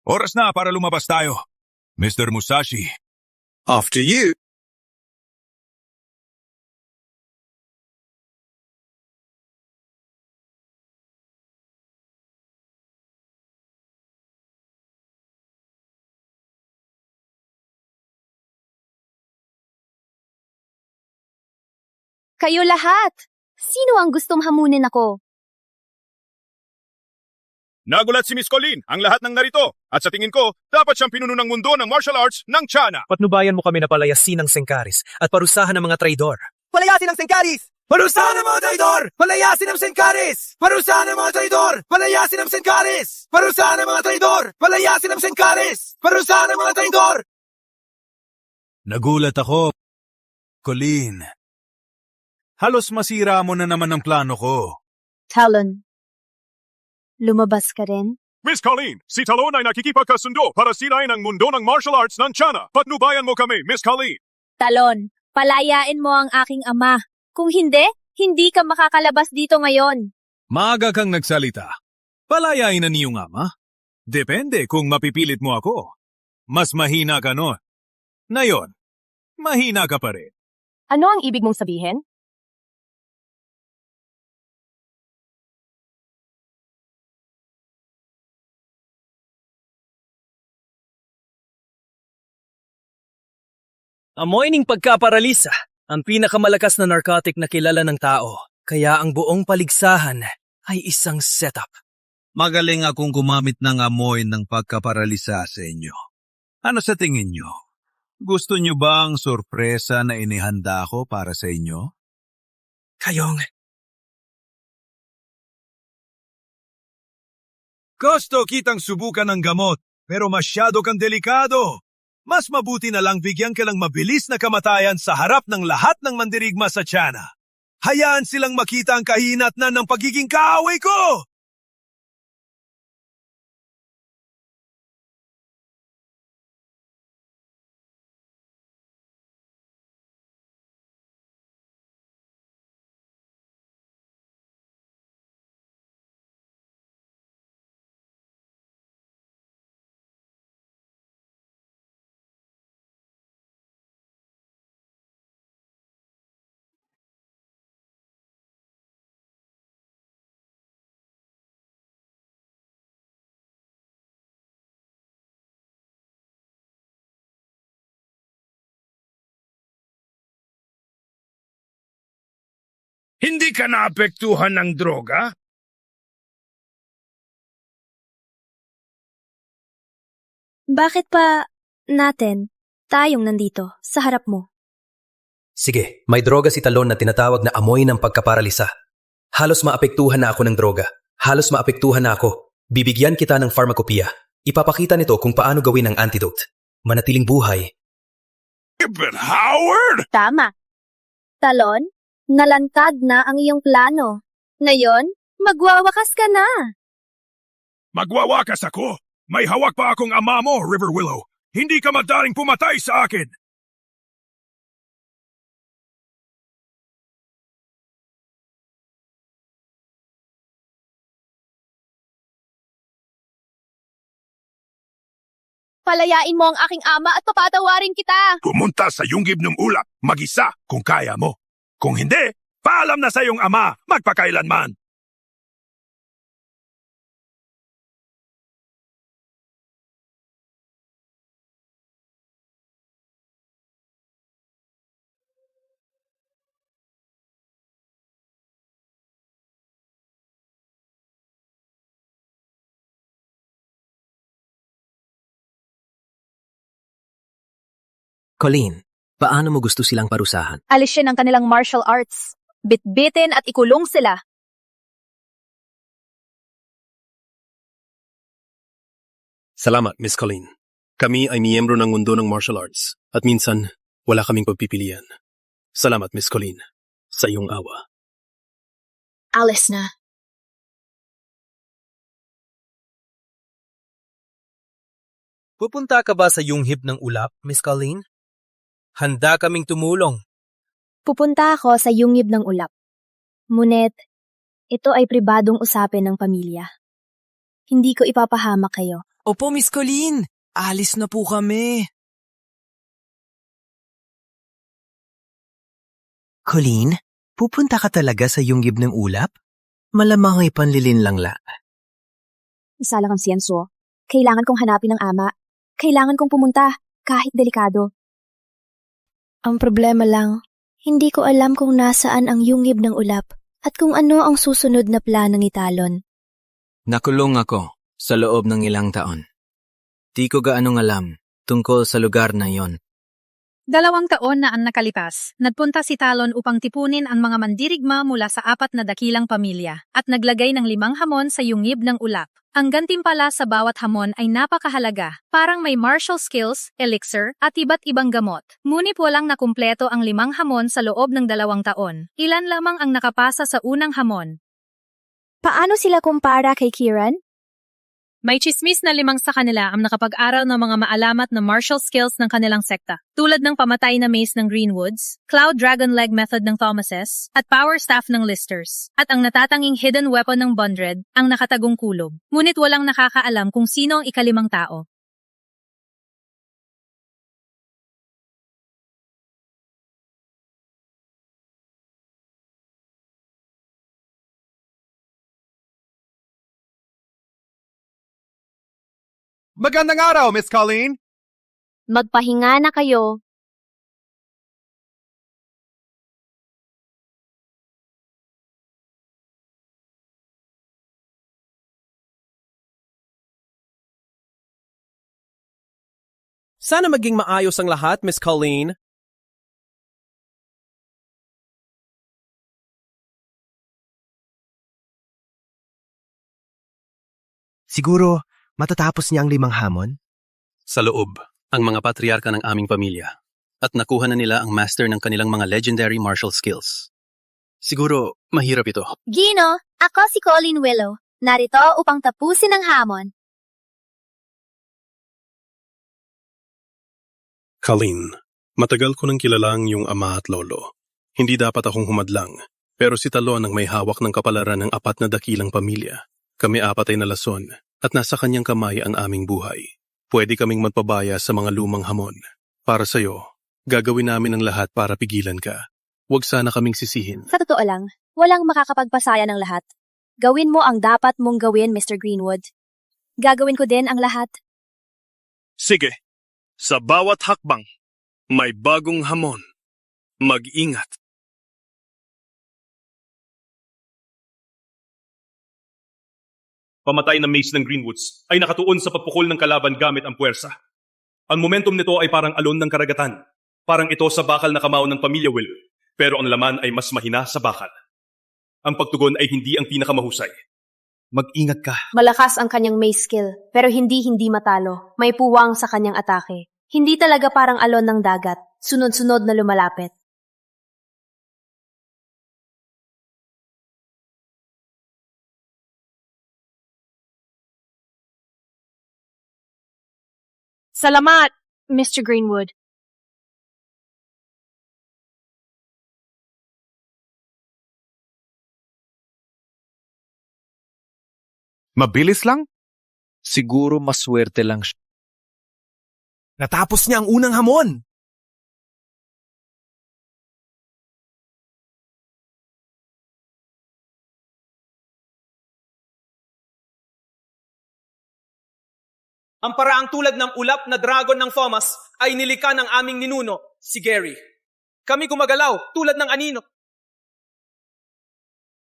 Speaker 6: Oras na para lumabas tayo. Mr. Musashi.
Speaker 11: After you.
Speaker 14: Kayo lahat! Sino ang gustong hamunin ako?
Speaker 9: Nagulat si Miss Colleen ang lahat ng narito. At sa tingin ko, dapat siyang pinuno ng mundo ng martial arts ng China.
Speaker 13: Patnubayan mo kami na palayasin ng Sengkaris at parusahan ng mga traidor.
Speaker 15: Palayasin ang Sengkaris!
Speaker 9: Parusahan ng mga traidor! Palayasin ang Sengkaris! Parusahan ng mga traidor! Palayasin ang Sengkaris! Parusahan ng mga traidor! Palayasin ang Sengkaris! Parusahan ng mga traidor!
Speaker 12: Nagulat ako, Colleen. Halos masira mo na naman ang plano ko.
Speaker 20: Talon, Lumabas ka rin?
Speaker 6: Miss Colleen, si Talon ay nakikipagkasundo para sirain ang mundo ng martial arts ng China. Patnubayan mo kami, Miss Colleen.
Speaker 14: Talon, palayain mo ang aking ama. Kung hindi, hindi ka makakalabas dito ngayon.
Speaker 4: Maaga kang nagsalita. Palayain na niyong ama? Depende kung mapipilit mo ako. Mas mahina ka no. Ngayon, mahina ka pa rin.
Speaker 7: Ano ang ibig mong sabihin?
Speaker 9: Amoy ning pagkaparalisa, ang pinakamalakas na narcotic na kilala ng tao. Kaya ang buong paligsahan ay isang setup.
Speaker 4: Magaling akong gumamit ng amoy ng pagkaparalisa sa inyo. Ano sa tingin nyo? Gusto nyo ba ang sorpresa na inihanda ko para sa inyo?
Speaker 9: Kayong...
Speaker 4: Gusto kitang subukan ng gamot, pero masyado kang delikado. Mas mabuti na lang bigyan ka ng mabilis na kamatayan sa harap ng lahat ng mandirigma sa China. Hayaan silang makita ang kahinatnan ng pagiging kaaway ko!
Speaker 6: Hindi ka naapektuhan ng droga?
Speaker 20: Bakit pa natin, tayong nandito, sa harap mo?
Speaker 13: Sige, may droga si Talon na tinatawag na amoy ng pagkaparalisa. Halos maapektuhan na ako ng droga. Halos maapektuhan na ako. Bibigyan kita ng pharmacopoeia. Ipapakita nito kung paano gawin ang antidote. Manatiling buhay.
Speaker 6: But Howard!
Speaker 14: Tama. Talon, nalantad na ang iyong plano. Ngayon, magwawakas ka na.
Speaker 6: Magwawakas ako. May hawak pa akong ama mo, River Willow. Hindi ka madaling pumatay sa akin.
Speaker 14: Palayain mo ang aking ama at papatawarin kita.
Speaker 6: Pumunta sa yunggib ng ulap, mag-isa kung kaya mo. Kung hindi, paalam na sa iyong ama, magpakailanman.
Speaker 13: Colleen, paano mo gusto silang parusahan?
Speaker 14: Alisin ang kanilang martial arts. Bitbitin at ikulong sila.
Speaker 22: Salamat, Miss Colleen. Kami ay miyembro ng mundo ng martial arts at minsan wala kaming pagpipilian. Salamat, Miss Colleen, sa iyong awa.
Speaker 14: Alis na.
Speaker 9: Pupunta ka ba sa yunghib ng ulap, Miss Colleen? Handa kaming tumulong.
Speaker 20: Pupunta ako sa yungib ng ulap. Ngunit, ito ay pribadong usapin ng pamilya. Hindi ko ipapahamak kayo.
Speaker 15: Opo, Miss Colleen. Alis na po kami. Colleen, pupunta ka talaga sa yunggib ng ulap? Malamang ay panlilin lang la.
Speaker 20: Isa lang ang siyenso. Kailangan kong hanapin ang ama. Kailangan kong pumunta, kahit delikado. Ang problema lang, hindi ko alam kung nasaan ang yungib ng ulap at kung ano ang susunod na plano ni Talon.
Speaker 23: Nakulong ako sa loob ng ilang taon. Di ko gaanong alam tungkol sa lugar na yon.
Speaker 2: 2 taon na ang nakalipas, nagpunta si Talon upang tipunin ang mga mandirigma mula sa 4 na dakilang pamilya at naglagay ng 5 hamon sa yungib ng ulap. Ang gantimpala sa bawat hamon ay napakahalaga, parang may martial skills, elixir, at iba't ibang gamot. Ngunit walang nakumpleto ang 5 hamon sa loob ng 2 taon. Ilan lamang ang nakapasa sa unang hamon.
Speaker 20: Paano sila kumpara kay Kieran?
Speaker 10: May chismis na 5 sa kanila ang nakapag-aral ng mga maalamat na martial skills ng kanilang sekta, tulad ng pamatay na mace ng Greenwoods, Cloud Dragon Leg method ng Thomases, at Power Staff ng Listers, at ang natatanging hidden weapon ng Bondred, ang nakatagong kulob. Ngunit walang nakakaalam kung sino ang ika-5 tao.
Speaker 21: Magandang araw, Miss Colleen!
Speaker 14: Magpahinga na kayo.
Speaker 9: Sana maging maayos ang lahat, Miss Colleen.
Speaker 15: Siguro, matatapos niya ang 5 hamon?
Speaker 22: Sa loob, ang mga patriarka ng aming pamilya at nakuha na nila ang master ng kanilang mga legendary martial skills. Siguro, mahirap ito.
Speaker 1: Gino, ako si Colleen Willow. Narito upang tapusin ang hamon.
Speaker 22: Colleen, matagal ko nang kilala ang iyong ama at lolo. Hindi dapat akong humadlang, pero si Talon ang may hawak ng kapalaran ng 4 na dakilang pamilya. Kami 4 ay nalason at nasa kanyang kamay ang aming buhay. Pwede kaming magpabaya sa mga lumang hamon. Para sa'yo, gagawin namin ang lahat para pigilan ka. Huwag sana kaming sisihin.
Speaker 14: Sa totoo lang, walang makakapagpasaya ng lahat. Gawin mo ang dapat mong gawin, Mr. Greenwood. Gagawin ko din ang lahat.
Speaker 22: Sige, sa bawat hakbang, may bagong hamon. Mag-ingat.
Speaker 16: Pamatay na mace ng Greenwoods ay nakatuon sa pagpukol ng kalaban gamit ang puwersa. Ang momentum nito ay parang alon ng karagatan. Parang ito sa bakal na kamao ng pamilya Willow, pero ang laman ay mas mahina sa bakal. Ang pagtugon ay hindi ang pinakamahusay. Mag-ingat ka.
Speaker 20: Malakas ang kanyang mace skill, pero hindi matalo. May puwang sa kanyang atake. Hindi talaga parang alon ng dagat, sunod-sunod na lumalapit. Salamat, Mr. Greenwood.
Speaker 21: Mabilis lang?
Speaker 18: Siguro maswerte lang siya.
Speaker 21: Natapos niya ang unang hamon!
Speaker 9: Ang paraang tulad ng ulap na dragon ng Thomas ay nilikha ng aming ninuno, si Gary. Kami gumagalaw tulad ng anino.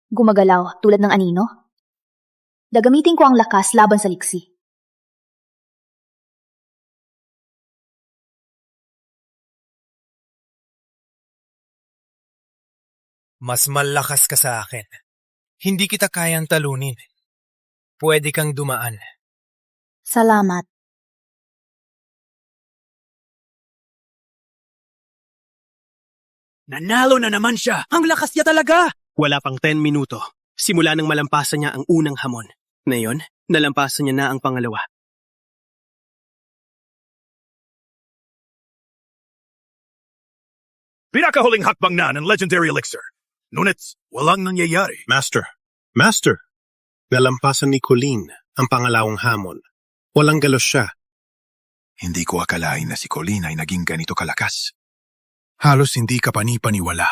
Speaker 14: Gumagalaw tulad ng anino? Gagamitin ko ang lakas laban sa liksi.
Speaker 13: Mas malakas ka sa akin. Hindi kita kayang talunin. Pwede kang dumaan.
Speaker 20: Salamat.
Speaker 9: Nanalo na naman siya! Ang lakas niya talaga! Wala pang 10 minuto. Simula nang malampasan niya ang unang hamon. Ngayon, nalampasan niya na ang pangalawa.
Speaker 17: Pinakahuling hakbang na ng Legendary Elixir. Ngunit, walang nangyayari.
Speaker 22: Master! Nalampasan ni Colleen ang pangalawang hamon. Walang galos siya.
Speaker 6: Hindi ko akalain na si Colleen ay naging ganito kalakas. Halos hindi ka panipaniwala.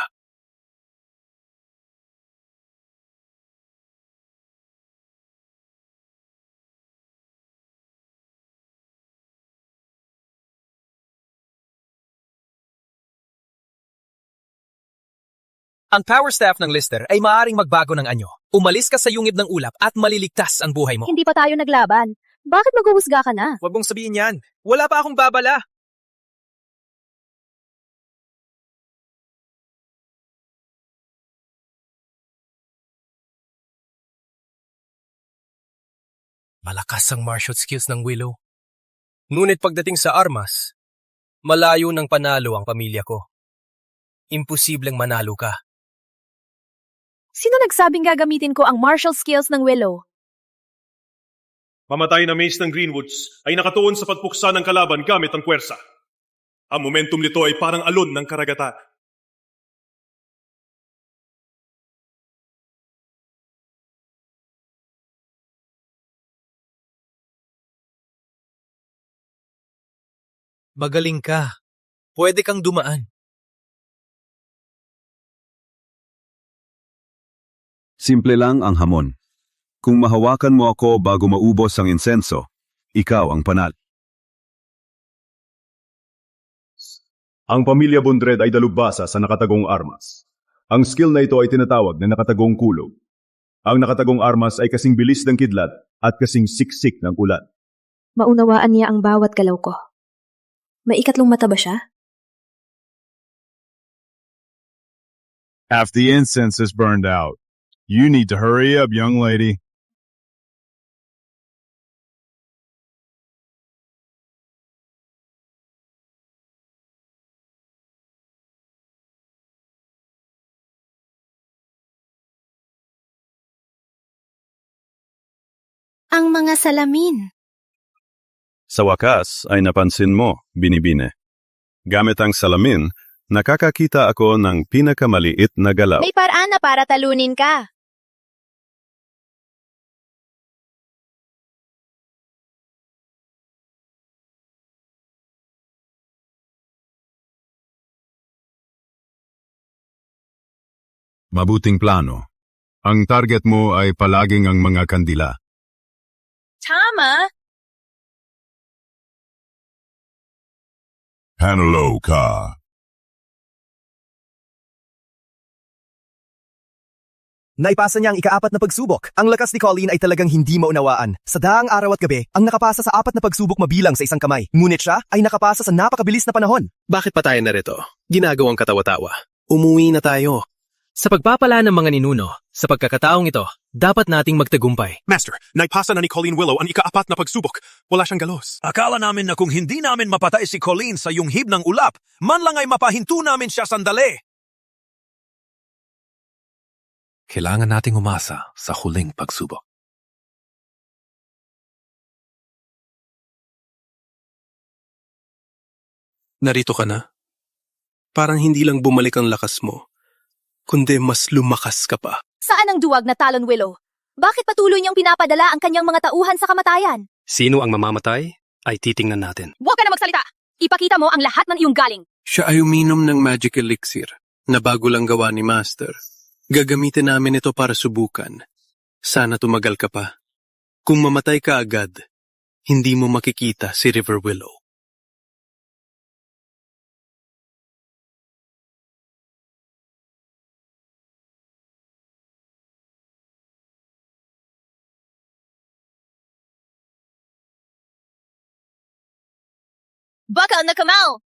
Speaker 9: Ang power staff ng Lister ay maaaring magbago ng anyo. Umalis ka sa yungib ng ulap at maliligtas ang buhay mo.
Speaker 14: Hindi pa tayo naglaban. Bakit maghuhusga ka na?
Speaker 9: Huwag mong sabihin yan. Wala pa akong babala.
Speaker 13: Malakas ang martial skills ng Willow. Ngunit pagdating sa armas, malayo ng panalo ang pamilya ko. Imposibleng manalo ka.
Speaker 7: Sino nagsabing gagamitin ko ang martial skills ng Willow?
Speaker 16: Mamatay na mace ng Greenwoods ay nakatuon sa pagpuksa ng kalaban gamit ang puwersa. Ang momentum nito ay parang alon ng karagatan.
Speaker 13: Magaling ka. Pwede kang dumaan.
Speaker 3: Simple lang ang hamon. Kung mahawakan mo ako bago maubos ang insenso, ikaw ang panal.
Speaker 5: Ang pamilya Bondred ay dalubhasa sa nakatagong armas. Ang skill na ito ay tinatawag na nakatagong kulog. Ang nakatagong armas ay kasing bilis ng kidlat at kasing siksik ng ulan.
Speaker 20: Maunawaan niya ang bawat galaw ko. May ikatlong mata ba siya?
Speaker 5: Half the incense is burned out. You need to hurry up, young lady.
Speaker 1: Ang mga salamin.
Speaker 3: Sa wakas ay napansin mo, Binibine. Gamit ang salamin, nakakakita ako ng pinakamaliit na galaw.
Speaker 1: May paraan na para talunin ka.
Speaker 3: Mabuting plano. Ang target mo ay palaging ang mga kandila.
Speaker 10: Tama!
Speaker 5: Panalo ka.
Speaker 9: Naipasa niya ang ika-4 na pagsubok. Ang lakas ni Colleen ay talagang hindi maunawaan. Sa daang araw at gabi, ang nakapasa sa 4 na pagsubok mabilang sa isang kamay. Ngunit siya ay nakapasa sa napakabilis na panahon.
Speaker 22: Bakit pa tayo narito? Ginagawang katawa-tawa. Umuwi na tayo.
Speaker 13: Sa pagpapala ng mga ninuno, sa pagkakataong ito, dapat nating magtagumpay.
Speaker 22: Master, naipasa na ni Colleen Willow ang ika-4 na pagsubok. Wala siyang galos.
Speaker 4: Akala namin na kung hindi namin mapatay si Colleen sa yunghib ng ulap, man lang ay mapahinto namin siya sandali.
Speaker 11: Kailangan nating umasa sa huling pagsubok.
Speaker 22: Narito ka na. Parang hindi lang bumalik ang lakas mo, kundi mas lumakas ka pa.
Speaker 14: Saan ang duwag na Talon Willow? Bakit patuloy niyang pinapadala ang kanyang mga tauhan sa kamatayan?
Speaker 22: Sino ang mamamatay ay titingnan natin.
Speaker 14: Huwag ka na magsalita! Ipakita mo ang lahat ng iyong galing.
Speaker 22: Siya ay uminom ng magic elixir na bago lang gawa ni Master. Gagamitin namin ito para subukan. Sana tumagal ka pa. Kung mamatay ka agad, hindi mo makikita si River Willow.
Speaker 1: Bakal na kamao!